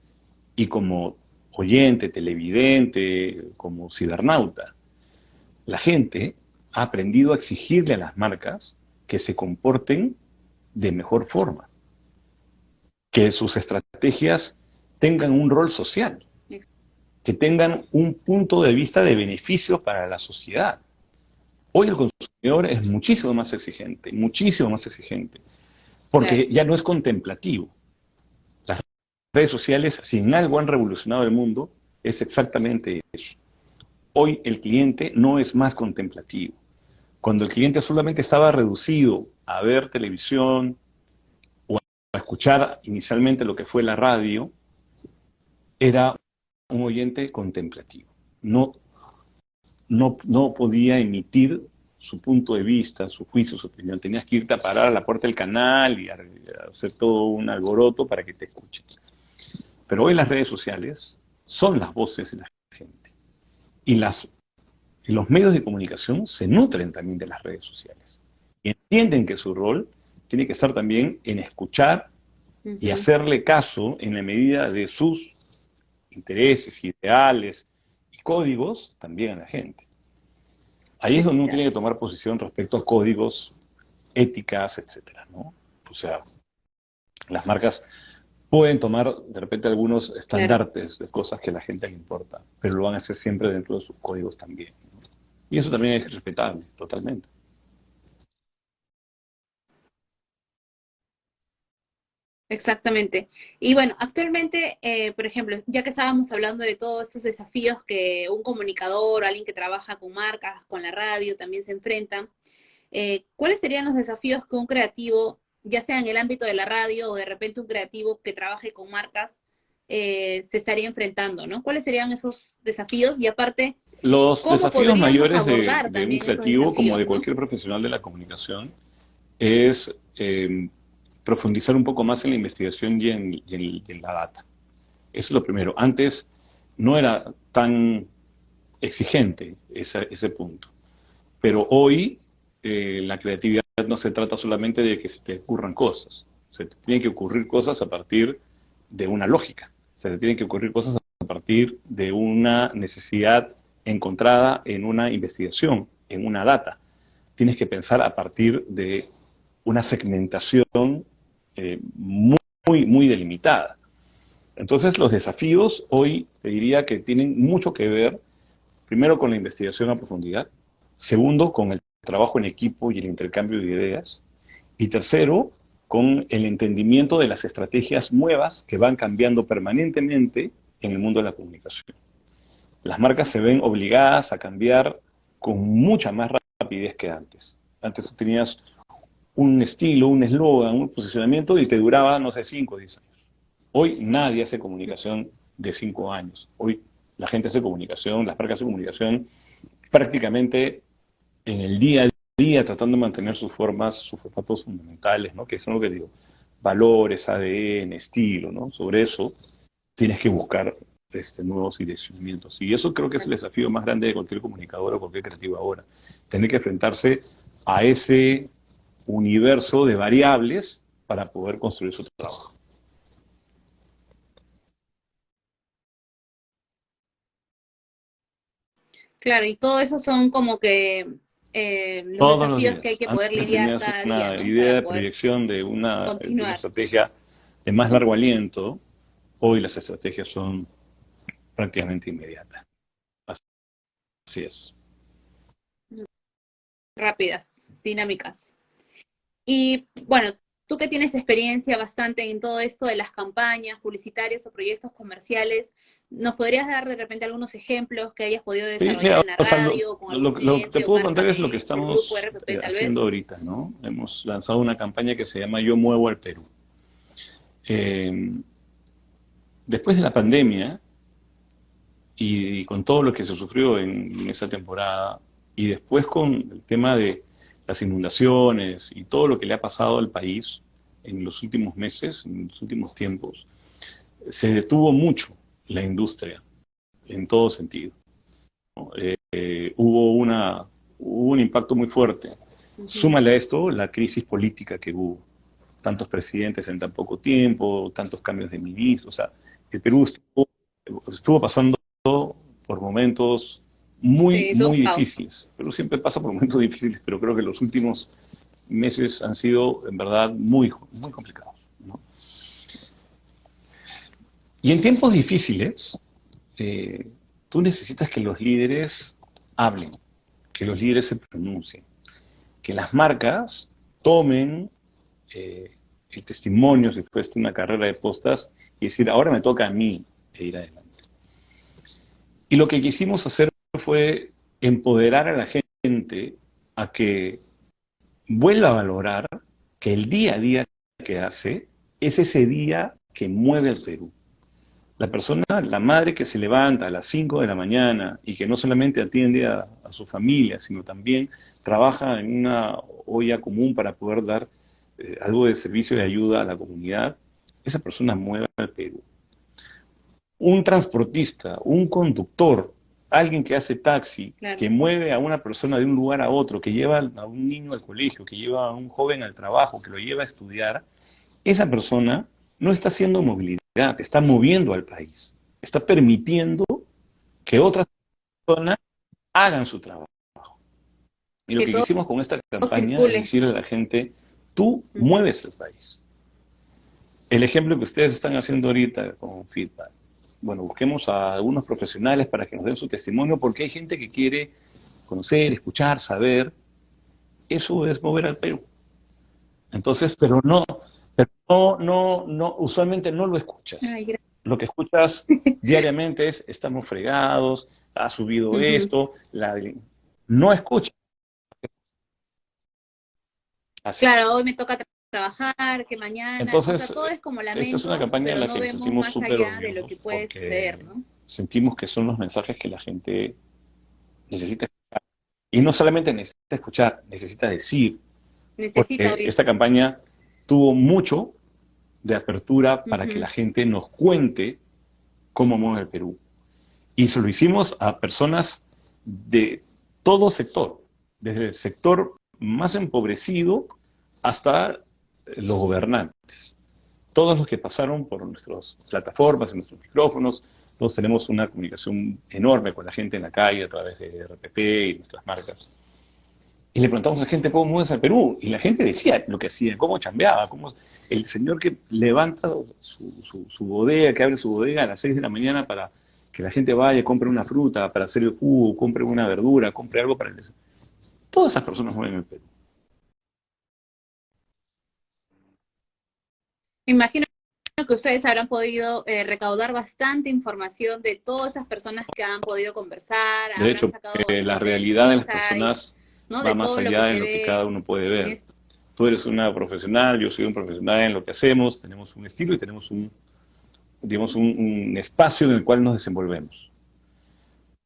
y como oyente, televidente, como cibernauta. La gente ha aprendido a exigirle a las marcas que se comporten de mejor forma, que sus estrategias tengan un rol social, que tengan un punto de vista de beneficio para la sociedad. Hoy el consumidor es muchísimo más exigente, Claro, porque ya no es contemplativo. Las redes sociales, si en algo han revolucionado el mundo, es exactamente eso. Hoy el cliente no es más contemplativo. Cuando el cliente solamente estaba reducido a ver televisión o a escuchar inicialmente lo que fue la radio, era un oyente contemplativo. No podía emitir su punto de vista, su juicio, su opinión. Tenías que irte a parar a la puerta del canal y a hacer todo un alboroto para que te escuchen. Pero hoy las redes sociales son las voces de la gente. Y, y los medios de comunicación se nutren también de las redes sociales. Y entienden que su rol tiene que estar también en escuchar y hacerle caso en la medida de sus intereses, ideales y códigos también a la gente. Ahí es donde uno tiene que tomar posición respecto a códigos, éticas, etcétera, ¿no? O sea, las marcas pueden tomar de repente algunos claro. estandartes de cosas que a la gente le importa, pero lo van a hacer siempre dentro de sus códigos también, ¿no? Y eso también es respetable, totalmente. Exactamente. Y bueno, actualmente, por ejemplo, ya que estábamos hablando de todos estos desafíos que un comunicador, alguien que trabaja con marcas, con la radio, también se enfrenta, ¿cuáles serían los desafíos que un creativo, ya sea en el ámbito de la radio o de repente un creativo que trabaje con marcas, se estaría enfrentando, ¿no? ¿Cuáles serían esos desafíos? Y aparte, Los ¿cómo desafíos podríamos mayores abordar de un también esos creativo, como desafíos, de ¿no? cualquier profesional de la comunicación, es profundizar un poco más en la investigación y en la data. Eso es lo primero. Antes no era tan exigente ese punto, pero hoy la creatividad no se trata solamente de que se te ocurran cosas, se te tienen que ocurrir cosas a partir de una lógica, se te tienen que ocurrir cosas a partir de una necesidad encontrada en una investigación, en una data. Tienes que pensar a partir de una segmentación muy delimitada. Entonces, los desafíos hoy te diría que tienen mucho que ver, primero, con la investigación a profundidad, segundo, con el trabajo en equipo y el intercambio de ideas, y tercero, con el entendimiento de las estrategias nuevas que van cambiando permanentemente en el mundo de la comunicación. Las marcas se ven obligadas a cambiar con mucha más rapidez que antes. Antes tú tenías un estilo, un eslogan, un posicionamiento y te duraba, no sé, 5 o 10 años. Hoy nadie hace comunicación de 5 años. Hoy la gente hace comunicación, las marcas hacen comunicación prácticamente en el día a día, tratando de mantener sus formas, sus formatos fundamentales, ¿no? Que son lo que digo, valores, ADN, estilo, ¿no? Sobre eso tienes que buscar nuevos direccionamientos. Y eso creo que es el desafío más grande de cualquier comunicador o cualquier creativo ahora. Tener que enfrentarse a ese universo de variables para poder construir su trabajo. Claro, y todo eso son como que los Todos los desafíos que hay días. que poder Antes lidiar tenías cada día, una ¿no? idea Para de poder proyección de una continuar. estrategia de más largo aliento. Hoy las estrategias son prácticamente inmediatas. Así es. Rápidas, dinámicas. Y bueno, tú que tienes experiencia bastante en todo esto de las campañas publicitarias o proyectos comerciales, ¿nos podrías dar de repente algunos ejemplos que hayas podido Sí, desarrollar mira, en la o sea, radio, con algún lo que te cliente o puedo marca contar es lo que del grupo estamos RPP tal vez? haciendo ahorita, ¿no? Hemos lanzado una campaña que se llama Yo Muevo al Perú. Eh, Después de la pandemia y con todo lo que se sufrió en esa temporada, y después con el tema de las inundaciones y todo lo que le ha pasado al país, en los últimos meses, en los últimos tiempos, se detuvo mucho la industria, en todo sentido, ¿no? Hubo un impacto muy fuerte. Súmale a esto la crisis política que hubo. Tantos presidentes en tan poco tiempo, tantos cambios de ministros. O sea, el Perú estuvo pasando por momentos muy, Sí, todo muy un caos. difíciles. Perú siempre pasa por momentos difíciles, pero creo que los últimos meses han sido, en verdad, muy, muy complicados, ¿no? Y en tiempos difíciles, eh, tú necesitas que los líderes hablen, que los líderes se pronuncien, que las marcas tomen el testimonio, si fuese una carrera de postas, y decir, ahora me toca a mí ir adelante. Y lo que quisimos hacer fue empoderar a la gente a que vuelva a valorar que el día a día que hace es ese día que mueve al Perú. La persona, la madre que se levanta a las 5 de la mañana y que no solamente atiende a su familia, sino también trabaja en una olla común para poder dar algo de servicio y ayuda a la comunidad, esa persona mueve al Perú. Un transportista, un conductor, alguien que hace taxi, Claro. que mueve a una persona de un lugar a otro, que lleva a un niño al colegio, que lleva a un joven al trabajo, que lo lleva a estudiar, esa persona no está haciendo movilidad, está moviendo al país, está permitiendo que otras personas hagan su trabajo. Y lo Que que todo quisimos con esta campaña es circule. decirle a la gente, tú Ujú. mueves el país. El ejemplo que ustedes están haciendo ahorita con Feedback. Bueno, busquemos a algunos profesionales para que nos den su testimonio, porque hay gente que quiere conocer, escuchar, saber. Eso es mover al Perú. Entonces, usualmente no lo escuchas. Ay, Lo que escuchas diariamente es, estamos fregados, ha subido ujú. esto, no escuchas. Así. Claro, hoy me toca trabajar, que mañana, o sea, Entonces, todo es como esta es una lamentos, campaña en pero la no que nos vemos sentimos más súper allá de lo orgullosos que puede suceder, porque ¿no? sentimos que son los mensajes que la gente necesita. Y no solamente necesita escuchar, necesita decir, Necesita porque oír. esta campaña tuvo mucho de apertura para que Ujú. la gente nos cuente cómo mueve el Perú. Y se lo hicimos a personas de todo sector, desde el sector más empobrecido hasta los gobernantes. Todos los que pasaron por nuestras plataformas, en nuestros micrófonos, todos tenemos una comunicación enorme con la gente en la calle a través de RPP y nuestras marcas. Y le preguntamos a la gente cómo mueves al Perú. Y la gente decía lo que hacía, cómo chambeaba, cómo el señor que levanta su bodega, que abre su bodega a las 6 de la mañana para que la gente vaya, compre una fruta para hacer el jugo, compre una verdura, compre algo para el desayuno. Todas esas personas mueven el Perú. Me imagino que ustedes habrán podido recaudar bastante información de todas esas personas que han podido conversar, De habrán hecho, sacado la bastantes realidad de las insights, personas ¿no? va De más todo lo allá que de se lo que ve cada uno puede en ver. esto. Tú eres una profesional, yo soy un profesional en lo que hacemos, tenemos un estilo y tenemos digamos, un espacio en el cual nos desenvolvemos.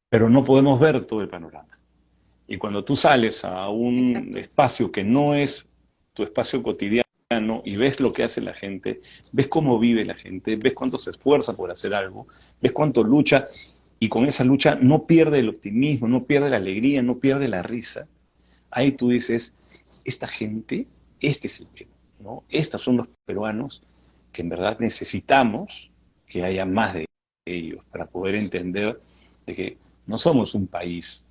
Pero no podemos ver todo el panorama. Y cuando tú sales a un Exacto. espacio que no es tu espacio cotidiano y ves lo que hace la gente, ves cómo vive la gente, ves cuánto se esfuerza por hacer algo, ves cuánto lucha y con esa lucha no pierde el optimismo, no pierde la alegría, no pierde la risa, ahí tú dices, esta gente, este es el Perú, ¿no? Estos son los peruanos que en verdad necesitamos que haya más de ellos para poder entender de que no somos un país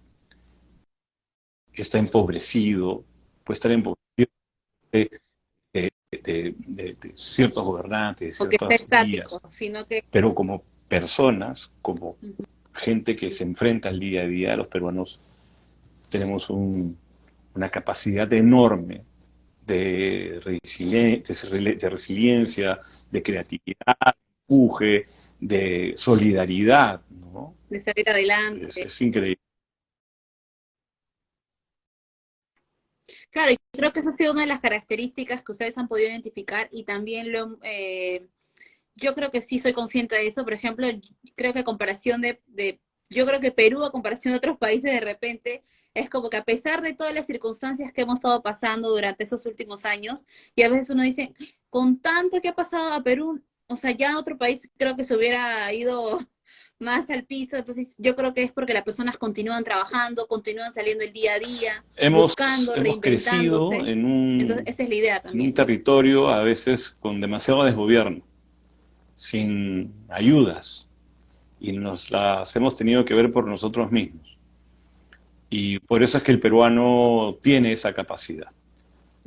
que está empobrecido, puede estar empobrecido de, de ciertos gobernantes, de O que está ciertas estático, vías, sino que pero como personas, como ujú, gente que se enfrenta al día a día, los peruanos tenemos una capacidad enorme de resiliencia, de creatividad, de empuje, de solidaridad, ¿no? de salir adelante. Es increíble. Claro, y creo que esa ha sido una de las características que ustedes han podido identificar y también yo creo que sí soy consciente de eso. Por ejemplo, creo que a comparación de yo creo que Perú, a comparación de otros países, de repente, es como que a pesar de todas las circunstancias que hemos estado pasando durante esos últimos años, y a veces uno dice, con tanto que ha pasado a Perú, o sea, ya otro país creo que se hubiera ido más al piso, entonces yo creo que es porque las personas continúan trabajando, continúan saliendo el día a día, Hemos, buscando, hemos crecido reinventándose, entonces esa es la idea en un también, ¿no? territorio a veces con demasiado desgobierno, sin ayudas, y nos las hemos tenido que ver por nosotros mismos. Y por eso es que el peruano tiene esa capacidad,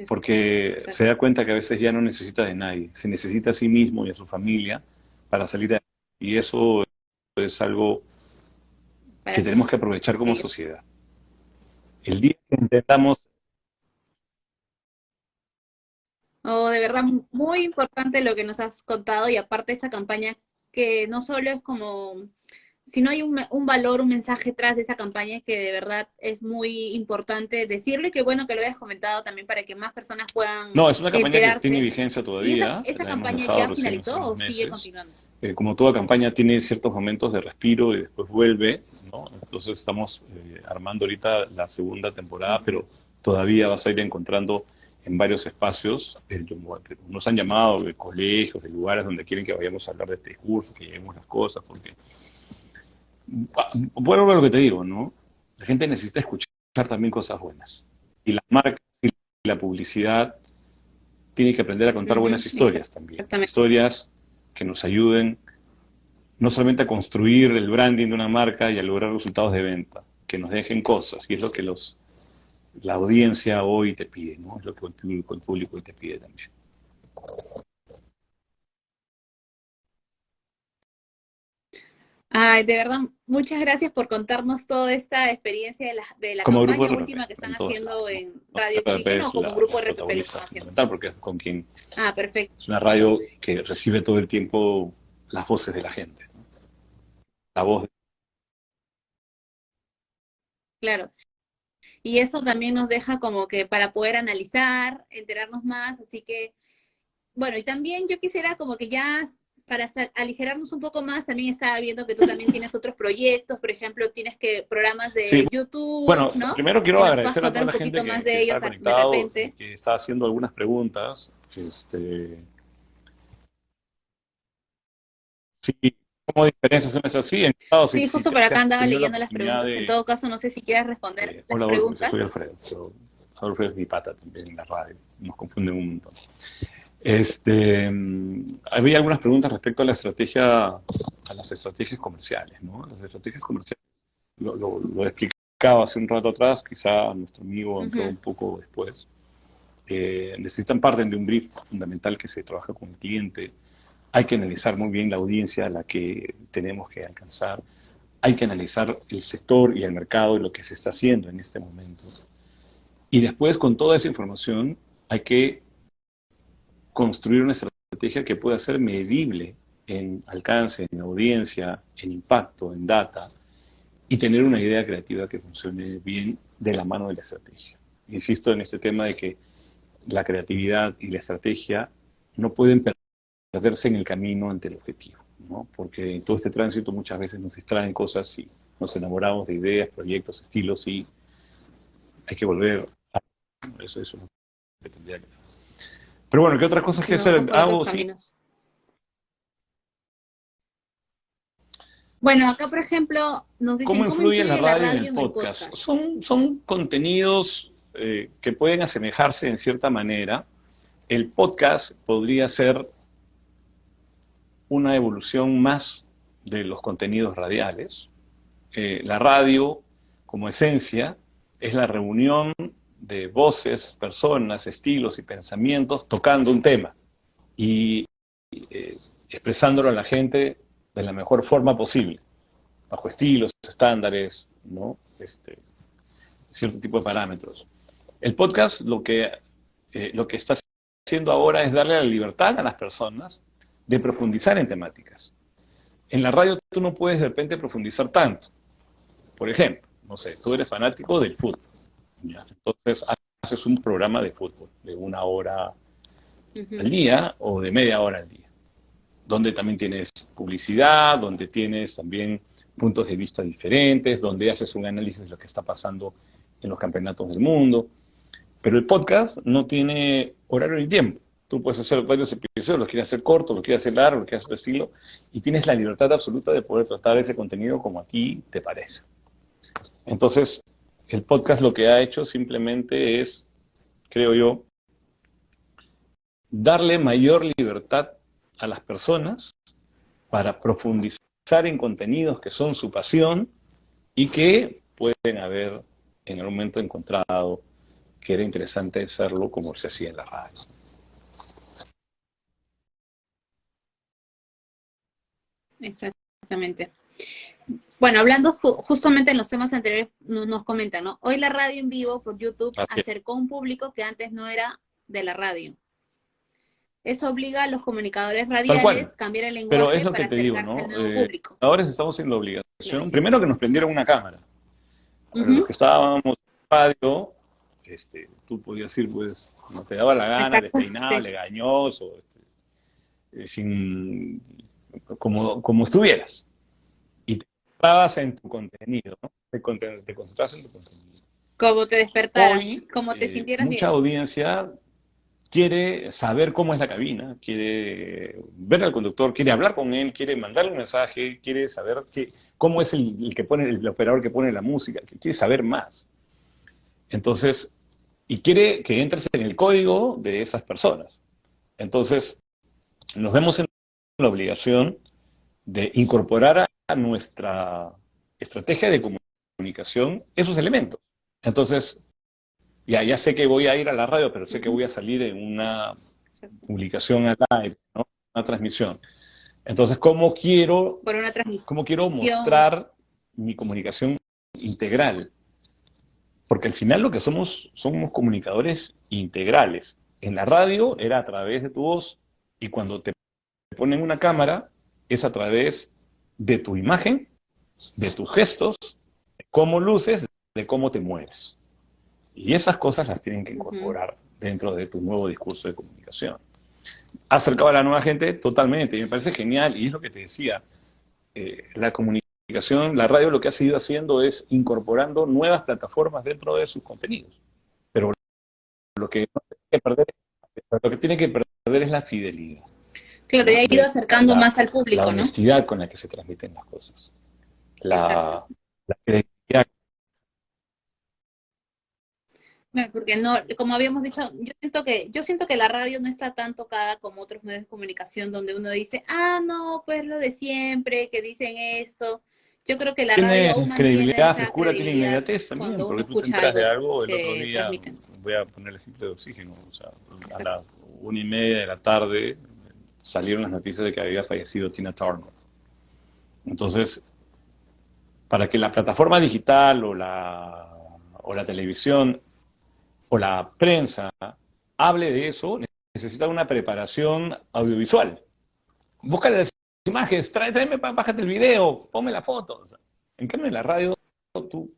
porque se Exacto. da cuenta que a veces ya no necesita de nadie, se necesita a sí mismo y a su familia para salir adelante. Y eso es algo Para, que tenemos que aprovechar como sí. sociedad. El día que intentamos, Oh, de verdad, muy importante lo que nos has contado y aparte esa campaña que no solo es como, si no hay un valor, un mensaje tras de esa campaña que de verdad es muy importante decirlo y qué bueno que lo hayas comentado también para que más personas puedan no, es una campaña que tiene enterarse. vigencia ¿Y todavía, esa la hemos campaña lanzado ya recién hace finalizó unos o sigue meses. continuando? Como toda campaña tiene ciertos momentos de respiro y después vuelve, ¿no? Entonces estamos armando ahorita la segunda temporada, Ujú. pero todavía vas a ir encontrando en varios espacios. Nos han llamado de colegios, de lugares donde quieren que vayamos a hablar de este curso, que llevemos las cosas, porque, bueno, lo que te digo, ¿no? La gente necesita escuchar también cosas buenas. Y las marcas y la publicidad tienen que aprender a contar Ujú, buenas historias también. exactamente. Historias que nos ayuden no solamente a construir el branding de una marca y a lograr resultados de venta, que nos dejen cosas, y es lo que la audiencia hoy te pide, ¿no? Es lo que el público hoy te pide también. Ay, de verdad, muchas gracias por contarnos toda esta experiencia de la Como grupo campaña RPP, última que están en todos lados, haciendo ¿no? en Radio RPP Oxígeno es o como la grupo RPP lo protagonista están haciendo. fundamental porque es con quien Ah, perfecto. es una radio que recibe todo el tiempo las voces de la gente, ¿no? La voz. Claro. Y eso también nos deja como que para poder analizar, enterarnos más, así que, bueno, y también yo quisiera como que ya para aligerarnos un poco más, también estaba viendo que tú también tienes otros proyectos, por ejemplo, tienes que programas Sí, de YouTube, bueno, ¿no? primero quiero Que nos puedas agradecer a contar toda un la gente poquito más que de está ellos de conectado y repente. que está haciendo algunas preguntas. Sí, ¿cómo diferencias son esas? Sí, encantado, Sí, si justo por se acá has andaba tenido la leyendo las oportunidad preguntas. En todo caso, no sé si quieres responder las hola, yo preguntas. soy Alfredo, pero Alfredo es mi pata también en la radio, nos confunden un montón. Había algunas preguntas respecto a a las estrategias comerciales, ¿no? Las estrategias comerciales, lo explicaba hace un rato atrás, quizá nuestro amigo entró Ujú. un poco después. Necesitan parte de un brief fundamental que se trabaja con el cliente. Hay que analizar muy bien la audiencia a la que tenemos que alcanzar. Hay que analizar el sector y el mercado y lo que se está haciendo en este momento. Y después, con toda esa información, hay que construir una estrategia que pueda ser medible en alcance, en audiencia, en impacto, en data, y tener una idea creativa que funcione bien de la mano de la estrategia. Insisto en este tema de que la creatividad y la estrategia no pueden perderse en el camino ante el objetivo, ¿no? Porque en todo este tránsito muchas veces nos distraen cosas y nos enamoramos de ideas, proyectos, estilos y hay que volver a eso es lo que tendría que hacer. Pero bueno, ¿qué otras cosas que Y nos vamos hacer? por otros Hago, sí. caminos. Bueno, acá, por ejemplo, nos dicen, ¿Cómo ¿cómo influye la influye la radio en radio el en el podcast? podcast? Son contenidos que pueden asemejarse en cierta manera. El podcast podría ser una evolución más de los contenidos radiales. La radio, como esencia, es la reunión de voces, personas, estilos y pensamientos tocando un tema y expresándolo a la gente de la mejor forma posible, bajo estilos, estándares, ¿no? Cierto tipo de parámetros. El podcast lo que está haciendo ahora es darle la libertad a las personas de profundizar en temáticas. En la radio tú no puedes de repente profundizar tanto. Por ejemplo, no sé, tú eres fanático del fútbol. ¿Ya? Entonces haces un programa de fútbol de una hora al Ujú. día o de media hora al día, donde también tienes publicidad, donde tienes también puntos de vista diferentes, donde haces un análisis de lo que está pasando en los campeonatos del mundo. Pero el podcast no tiene horario ni tiempo. Tú puedes hacer varios episodios, los quieres hacer cortos, los quieres hacer largos, los quieres hacer tu estilo, y tienes la libertad absoluta de poder tratar ese contenido como a ti te parece. Entonces, el podcast lo que ha hecho simplemente es, creo yo, darle mayor libertad a las personas para profundizar en contenidos que son su pasión y que pueden haber en algún momento encontrado que era interesante hacerlo como se hacía en la radio. Exactamente. Bueno, hablando justamente en los temas anteriores, nos comentan, ¿no? Hoy la radio en vivo por YouTube acercó a un público que antes no era de la radio. Eso obliga a los comunicadores radiales a cambiar el lenguaje. Pero es lo para que te digo, acercarse ¿no? al nuevo público. Ahora estamos en la obligación, Claro, primero que nos prendieron una cámara. Los que estábamos en radio, tú podías ir, pues, no te daba la gana, despeinado, legañoso, como estuvieras. Y te concentrabas en tu contenido, ¿no? Te concentrabas en tu contenido. Como te despertaras, hoy, como te sintieras mucha bien. audiencia quiere saber cómo es la cabina, quiere ver al conductor, quiere hablar con él, quiere mandarle un mensaje, quiere saber cómo es el operador que pone la música, quiere saber más. Entonces, y quiere que entres en el código de esas personas. Entonces, nos vemos en la obligación de incorporar a nuestra estrategia de comunicación esos elementos. Entonces, ya sé que voy a ir a la radio, pero sé que voy a salir en una publicación al aire, ¿no? Una transmisión. Entonces, ¿cómo quiero mostrar mi comunicación integral? Porque al final lo que somos comunicadores integrales. En la radio era a través de tu voz, y cuando te ponen una cámara es a través de tu imagen, de tus gestos, de cómo luces, de cómo te mueves. Y esas cosas las tienen que incorporar dentro de tu nuevo discurso de comunicación. Ha acercado a la nueva gente totalmente, y me parece genial, y es lo que te decía, la comunicación, la radio lo que ha seguido haciendo es incorporando nuevas plataformas dentro de sus contenidos. Pero lo que tiene que perder es la fidelidad. Claro, y ha ido acercando más al público, ¿no? La honestidad con la que se transmiten las cosas. La credibilidad. Claro, porque no, como habíamos dicho, yo siento que la radio no está tan tocada como otros medios de comunicación donde uno dice, no, pues lo de siempre, que dicen esto. Yo creo que la radio aún mantiene credibilidad, esa frescura, tiene credibilidad inmediatez también, cuando uno porque tú te escucha enteras de algo algo el otro que día, transmiten. voy a poner el ejemplo de Oxígeno, o sea, a las 1:30 de la tarde salieron las noticias de que había fallecido Tina Turner. Entonces, para que la plataforma digital o la televisión o la prensa hable de eso, necesita una preparación audiovisual. Búscale las imágenes, tráeme, bájate el video, ponme la foto. O sea, en cambio, en la radio, tú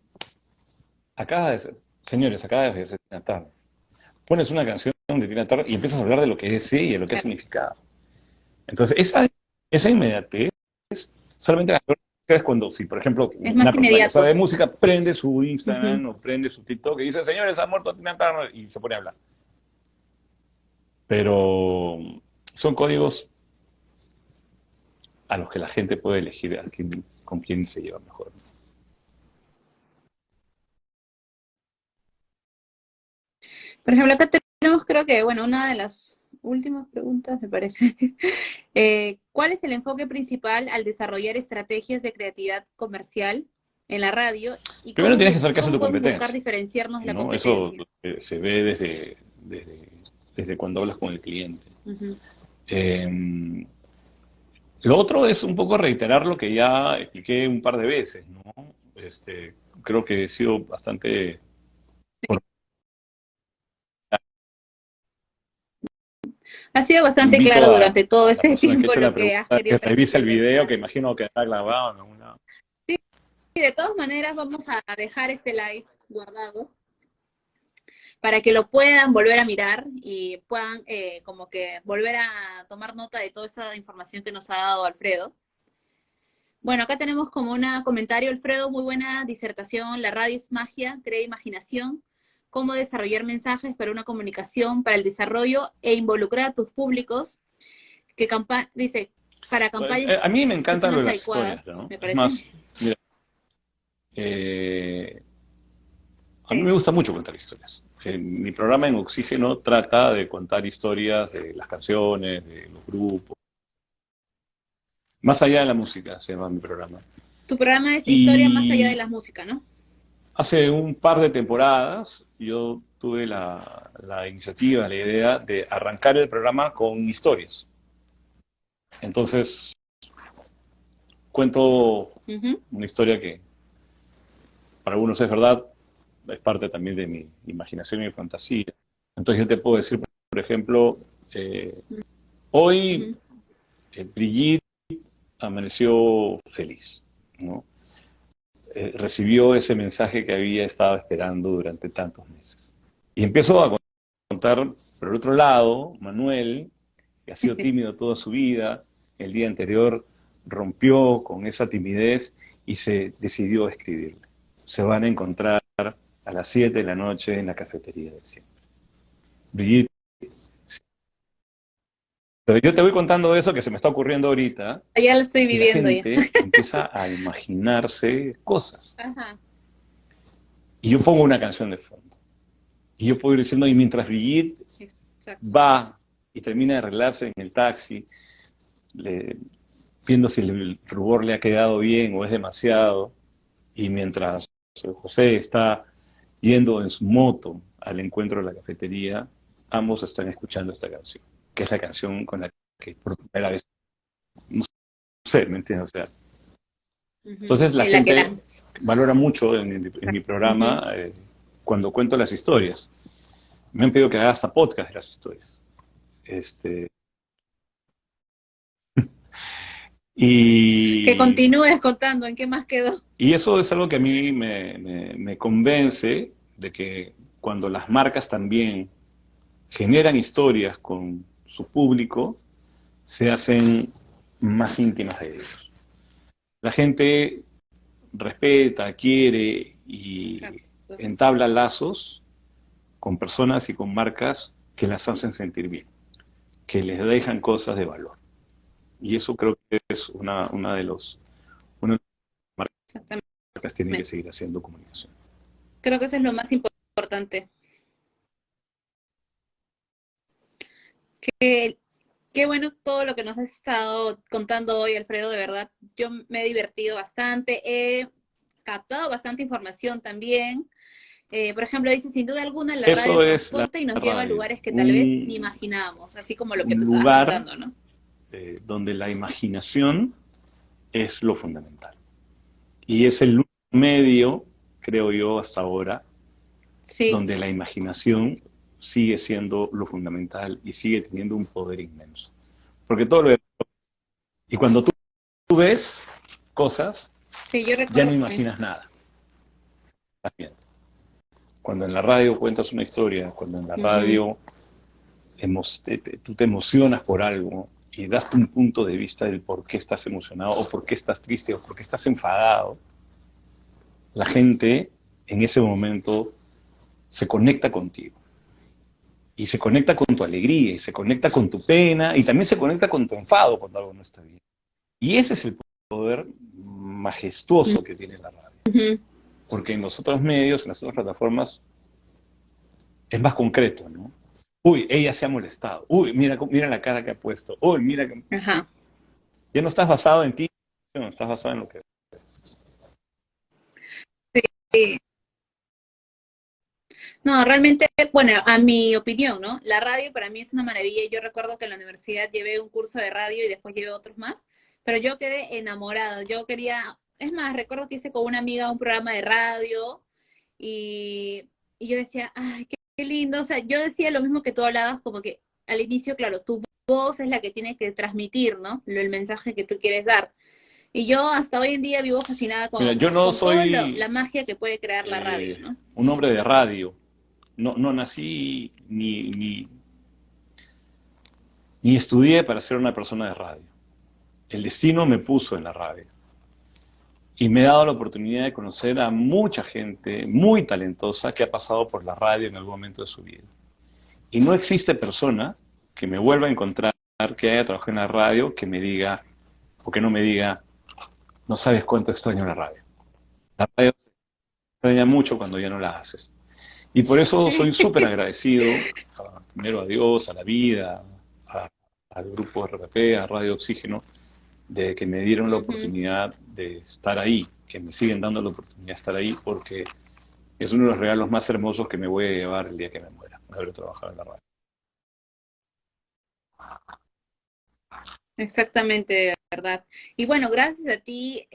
acaba de ser Tina Turner. Pones una canción de Tina Turner y empiezas a hablar de lo que es ella y de lo que ha significado. Entonces, esa inmediatez solamente la es cuando, si por ejemplo, una persona que sabe de música prende su Instagram o prende su TikTok y dice, señores, ha muerto Tina Turner, y se pone a hablar. Pero son códigos a los que la gente puede elegir con quién se lleva mejor. Por ejemplo, acá tenemos, creo que, bueno, una de las últimas preguntas, me parece. ¿Cuál es el enfoque principal al desarrollar estrategias de creatividad comercial en la radio? Y primero tienes que saber qué hace tu competencia. Buscar diferenciarnos de la competencia. Eso se ve desde cuando hablas con el cliente. Lo otro es un poco reiterar lo que ya expliqué un par de veces, ¿no? Creo que he sido bastante... Ha sido bastante claro durante todo ese tiempo lo que has querido. Que revisa el video, que imagino que está grabado en algún lado. Sí, de todas maneras vamos a dejar este live guardado para que lo puedan volver a mirar y puedan como que volver a tomar nota de toda esa información que nos ha dado Alfredo. Bueno, acá tenemos como un comentario, Alfredo, muy buena disertación. La radio es magia, crea imaginación. Cómo desarrollar mensajes para una comunicación, para el desarrollo e involucrar a tus públicos. Dice, para campañas A mí me que son encantan lo las de las historias, adecuadas, ¿no? me Es parece. más, mira, eh, a mí me Sí. gusta mucho contar historias. Mi programa en Oxígeno trata de contar historias de las canciones, de los grupos. Más allá de la música se llama mi programa. Tu programa es historia más allá de Y la música, ¿no? hace un par de temporadas yo tuve la iniciativa, la idea de arrancar el programa con historias. Entonces cuento Ujú. una historia que para algunos es verdad, es parte también de mi imaginación y mi fantasía. Entonces yo te puedo decir, por ejemplo, eh, hoy Ujú. Brigitte amaneció feliz, ¿no? Recibió ese mensaje que había estado esperando durante tantos meses. Y empiezo a contar, por el otro lado, Manuel, que ha sido tímido toda su vida, el día anterior rompió con esa timidez y se decidió a escribirle. Se van a encontrar a las 7 de la noche en la cafetería de siempre. Brigitte, pero yo te voy contando eso que se me está ocurriendo ahorita Ya lo estoy y la viviendo ya. gente empieza a imaginarse cosas. Ajá. Y yo pongo una canción de fondo. Y yo puedo ir diciendo, y mientras Brigitte Exacto. va y termina de arreglarse en el taxi, le, viendo si el rubor le ha quedado bien o es demasiado, y mientras José está yendo en su moto al encuentro de la cafetería, ambos están escuchando esta canción, que es la canción con la que por primera vez, no sé, ¿me entiendes? O sea, Ujú. entonces la En la que gente lanzas. valora mucho en mi Ujú. programa cuando cuento las historias. Me han pedido que haga hasta podcast de las historias. Este, Que y, continúes contando, ¿en qué más quedó? y eso es algo que a mí me convence de que cuando las marcas también generan historias con su público, se hacen más íntimas de ellos. La gente respeta, quiere y Exacto. entabla lazos con personas y con marcas que las hacen sentir bien, que les dejan cosas de valor. Y eso creo que es una de las Exactamente. marcas que tienen que seguir haciendo comunicación. Creo que eso es lo más importante. Qué, qué bueno todo lo que nos has estado contando hoy, Alfredo, de verdad. Yo me he divertido bastante, he captado bastante información también. Por ejemplo, dice, sin duda alguna, la radio Eso es la transporta y nos lleva a radio, lugares que tal vez ni imaginábamos, así como lo que un tú estabas lugar contando, ¿no? donde la imaginación es lo fundamental. Y es el medio, creo yo, hasta ahora, Sí, donde la imaginación sigue siendo lo fundamental y sigue teniendo un poder inmenso. Porque todo lo... Y cuando tú ves cosas, sí, yo ya no recuerdo también. imaginas nada. También. Cuando en la radio cuentas una historia, cuando en la Ujú. radio tú te emocionas por algo y das un punto de vista del por qué estás emocionado o por qué estás triste o por qué estás enfadado, la gente en ese momento se conecta contigo. Y se conecta con tu alegría, y se conecta con tu pena, y también se conecta con tu enfado cuando algo no está bien. Y ese es el poder majestuoso que tiene la radio. Ujú. Porque en los otros medios, en las otras plataformas, es más concreto, ¿no? Uy, ella se ha molestado. Uy, mira la cara que ha puesto. Uy, mira que... Ajá. Ya no estás basado en ti, no estás basado en lo que... Sí. No, realmente, bueno, a mi opinión, ¿no? La radio para mí es una maravilla. Yo recuerdo que en la universidad llevé un curso de radio y después llevé otros más, pero yo quedé enamorada. Yo quería, es más, recuerdo que hice con una amiga un programa de radio y yo decía, ay, qué lindo. O sea, yo decía lo mismo que tú hablabas, como que al inicio, claro, tu voz es la que tiene que transmitir, ¿no? El mensaje que tú quieres dar. Y yo hasta hoy en día vivo fascinada Mira, yo no con toda la soy magia que puede crear la radio, ¿no? un hombre de radio. No nací ni estudié para ser una persona de radio. El destino me puso en la radio. Y me he dado la oportunidad de conocer a mucha gente muy talentosa que ha pasado por la radio en algún momento de su vida. Y no existe persona que me vuelva a encontrar, que haya trabajado en la radio, que me diga, o que no me diga, no sabes cuánto extraño la radio. La radio se extraña mucho cuando ya no la haces. Y por eso soy Sí. súper agradecido, primero a Dios, a la vida, al grupo RPP, a Radio Oxígeno, de que me dieron la Ujú. oportunidad de estar ahí, que me siguen dando la oportunidad de estar ahí, porque es uno de los regalos más hermosos que me voy a llevar el día que me muera, haber trabajado en la radio. Exactamente, de verdad. Y bueno, gracias a ti,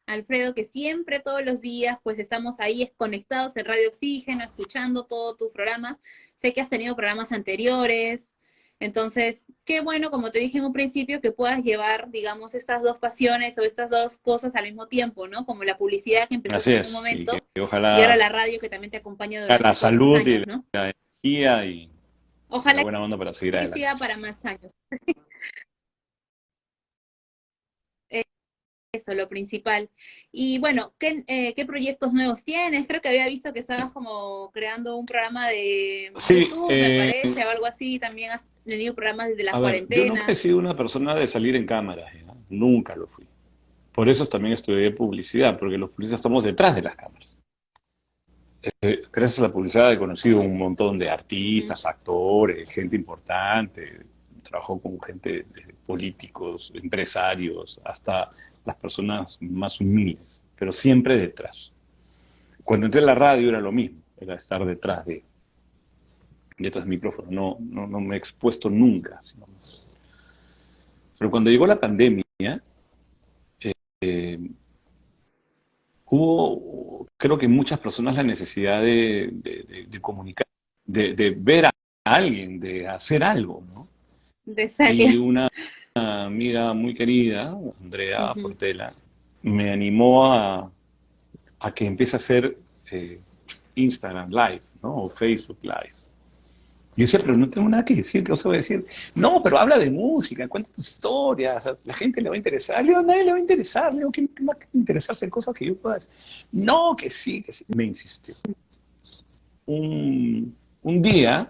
Alfredo, que siempre, todos los días, pues estamos ahí conectados en Radio Oxígeno, escuchando todos tus programas. Sé que has tenido programas anteriores. Entonces, qué bueno, como te dije en un principio, que puedas llevar, digamos, estas dos pasiones o estas dos cosas al mismo tiempo, ¿no? Como la publicidad que Así empezaste en un es, y que momento y ahora ojalá la radio que también te acompaña la durante todos estos salud y años, ¿no? la energía y la Ojalá buena onda para seguir que adelante. siga para más años. Eso, lo principal. Y bueno, ¿qué proyectos nuevos tienes? Creo que había visto que estabas como creando un programa de Sí, YouTube, me parece, o algo así. También has tenido programas desde las a ver, yo nunca he cuarentenas. sido una persona de salir en cámaras, ¿ya? Nunca lo fui. Por eso también estudié publicidad, porque los publicistas estamos detrás de las cámaras. Gracias a la publicidad he conocido un montón de Ujú. artistas, actores, gente importante. Trabajo con gente, desde políticos, empresarios, hasta las personas más humildes, pero siempre detrás. Cuando entré en la radio era lo mismo, era estar detrás del micrófono. No me he expuesto nunca. Pero cuando llegó la pandemia, eh, hubo, creo que muchas personas la necesidad de comunicar, de ver a alguien, de hacer algo, ¿no? De Y serie. una amiga muy querida, Andrea Ujú. Portela, me animó a que empiece a hacer eh, Instagram Live, ¿no? O Facebook Live. Yo decía, pero no tengo nada que decir, ¿qué os voy a decir? No, pero habla de música, cuenta tus historias, a la gente le va a interesar. Le digo, a nadie le va a interesar, le digo, ¿qué más que interesarse en cosas que yo pueda decir? No, que sí, que sí. Me insistió. Un día,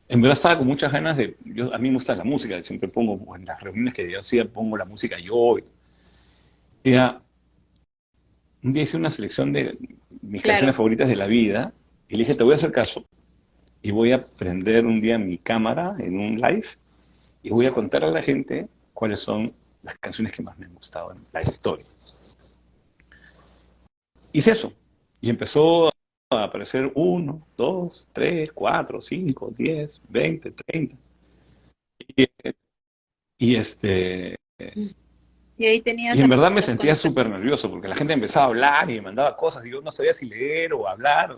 en verdad estaba con muchas ganas a mí me gusta la música, siempre pongo, en las reuniones que yo hacía, pongo la música yo. Ya, un día hice una selección de mis canciones Claro. favoritas de la vida y le dije, te voy a hacer caso y voy a prender un día mi cámara en un live y voy a contar a la gente cuáles son las canciones que más me han gustado en la historia. Hice eso y empezó a aparecer 1, 2, 3, 4, 5, 10, 20, 30. Y, y, este, Y ahí y tenías en verdad me los sentía súper contactos. nervioso porque la gente empezaba a hablar y me mandaba cosas y yo no sabía si leer o hablar.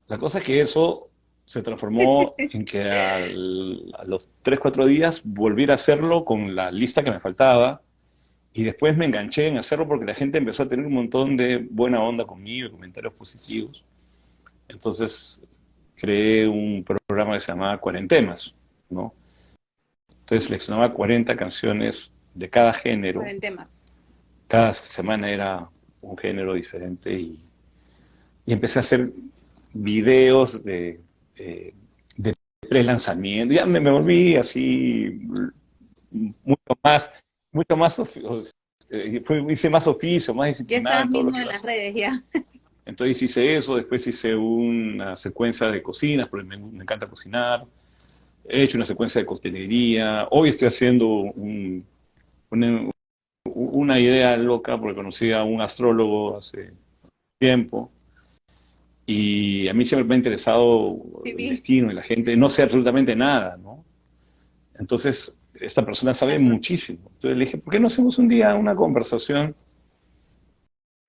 La cosa es que eso se transformó en que a los 3 4 días volví a hacerlo con la lista que me faltaba y después me enganché en hacerlo porque la gente empezó a tener un montón de buena onda conmigo, comentarios positivos. Entonces creé un programa que se llamaba Cuarentemas, ¿no? Entonces seleccionaba 40 canciones de cada género, En temas. cada semana era un género diferente y empecé a hacer videos de pre-lanzamiento. Ya me volví así mucho más, mucho más, hice más oficio, más Ya disciplinado estabas en todo lo mismo que en iba a las hacer. redes, ya. Entonces hice eso, después hice una secuencia de cocinas, porque me encanta cocinar. He hecho una secuencia de coctelería. Hoy estoy haciendo una, una idea loca, porque conocí a un astrólogo hace tiempo. Y a mí siempre me ha interesado Sí, el vi. destino y la gente. No sé absolutamente nada, ¿no? Entonces, esta persona sabe Astro- muchísimo. Entonces le dije, ¿por qué no hacemos un día una conversación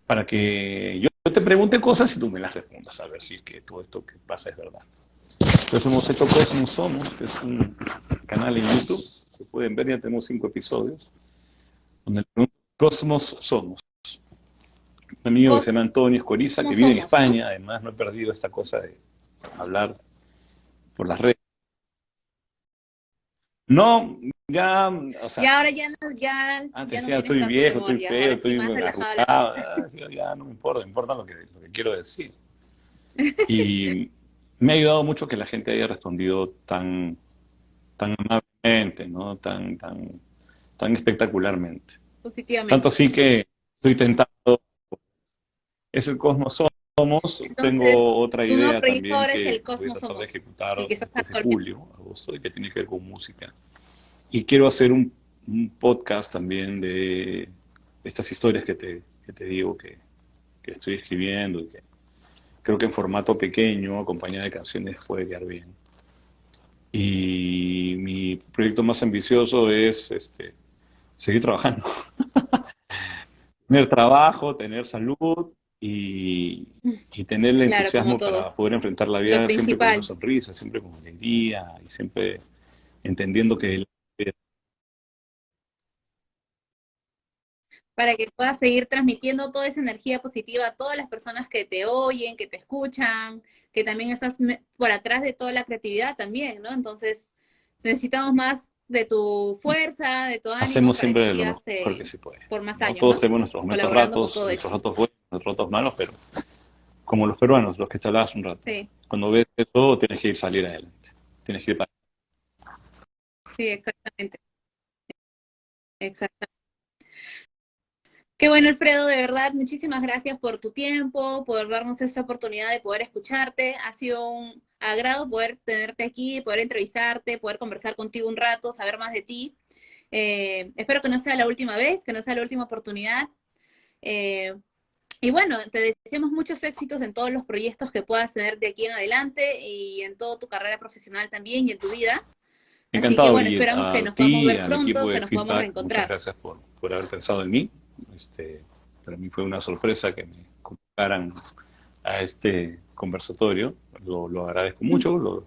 para que yo te pregunte cosas y tú me las respondas, a ver si es que todo esto que pasa es verdad? Entonces hemos hecho Cosmos Somos, que es un canal en YouTube, que pueden ver, ya tenemos 5 episodios, donde Cosmos Somos. Un amigo que se llama Antonio Escoriza, ¿Cómo que vive en somos, no? España, además no he perdido esta cosa de hablar por las redes. No, Ya, o Y sea, ahora ya antes no ya tienes estoy tanto viejo, estoy temor, ya. feo, Ahora sí estoy más relajada la arrugado, cosa. ya no me importa, me importa lo que quiero decir. Y me ha ayudado mucho que la gente haya respondido tan amablemente, ¿no? Tan espectacularmente. Tanto Positivamente. así que estoy tentado, es el cosmos somos, Entonces, tengo otra tu nuevo idea proyecto también ahora es que el voy a Cosmos tratar de Somos, ejecutar el que estás después de actualmente. julio, agosto, y que tiene que ver con música. Y quiero hacer un podcast también de estas historias que te digo que estoy escribiendo y que creo que en formato pequeño, acompañada de canciones, puede quedar bien. Y mi proyecto más ambicioso es seguir trabajando, tener trabajo, tener salud y tener el Claro, como entusiasmo para todos. poder enfrentar la Lo vida siempre con una principal, sonrisa, siempre con alegría y siempre entendiendo que para que puedas seguir transmitiendo toda esa energía positiva a todas las personas que te oyen, que te escuchan, que también estás por atrás de toda la creatividad también, ¿no? Entonces, necesitamos más de tu fuerza, de tu ánimo hacemos para que siempre lo sigas mejor que se puede. por más No años, todos ¿no? tenemos nuestros momentos Colaborando con ratos, todo nuestros esto. ratos buenos, nuestros ratos malos, pero como los peruanos, los que te hablabas un rato. Sí, Cuando ves eso, tienes que ir salir adelante. Tienes que ir para... sí, exactamente. Exactamente. Qué bueno, Alfredo, de verdad, muchísimas gracias por tu tiempo, por darnos esta oportunidad de poder escucharte. Ha sido un agrado poder tenerte aquí, poder entrevistarte, poder conversar contigo un rato, saber más de ti. Espero que no sea la última vez, que no sea la última oportunidad. Eh, y bueno, te deseamos muchos éxitos en todos los proyectos que puedas tener de aquí en adelante y en toda tu carrera profesional también y en tu vida. Así que Encantado, bueno, Brigitte. esperamos que A nos podamos ti, ver al equipo pronto, que de nos podamos Feedback, muchas reencontrar. gracias por haber pensado en mí. Para mí fue una sorpresa que me convocaran a este conversatorio. Lo agradezco mucho, lo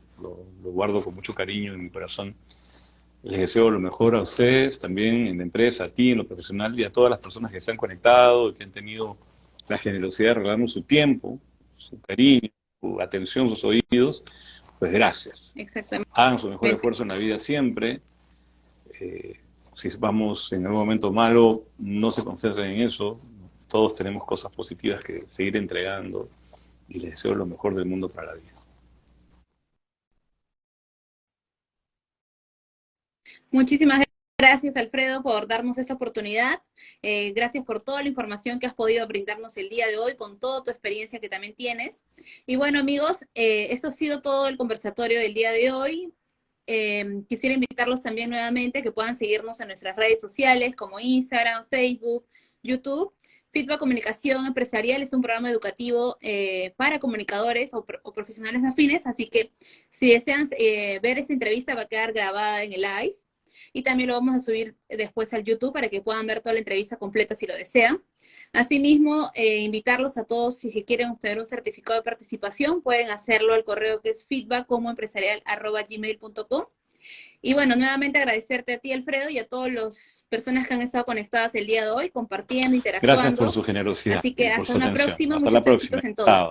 guardo con mucho cariño en mi corazón. Les deseo lo mejor a ustedes, también en la empresa, a ti, en lo profesional y a todas las personas que se han conectado y que han tenido la generosidad de regalarnos su tiempo, su cariño, su atención, sus oídos. Pues gracias. Exactamente. Hagan su mejor esfuerzo en la vida siempre. Eh, si vamos en algún momento malo, no se concentren en eso. Todos tenemos cosas positivas que seguir entregando y les deseo lo mejor del mundo para la vida. Muchísimas gracias, Alfredo, por darnos esta oportunidad. Gracias por toda la información que has podido brindarnos el día de hoy, con toda tu experiencia que también tienes. Y bueno, amigos, esto ha sido todo el conversatorio del día de hoy. Quisiera invitarlos también nuevamente a que puedan seguirnos en nuestras redes sociales como Instagram, Facebook, YouTube. Feedback Comunicación Empresarial es un programa educativo para comunicadores o profesionales afines, así que si desean ver esta entrevista va a quedar grabada en el live y también lo vamos a subir después al YouTube para que puedan ver toda la entrevista completa si lo desean. Asimismo, invitarlos a todos, si quieren obtener un certificado de participación, pueden hacerlo al correo que es feedbackcomoempresarial@gmail.com. Y bueno, nuevamente agradecerte a ti, Alfredo, y a todas las personas que han estado conectadas el día de hoy, compartiendo, Gracias por interactuando. su generosidad Así que y por hasta su una atención. próxima, Hasta la muchos próxima. éxitos en todo. Chao.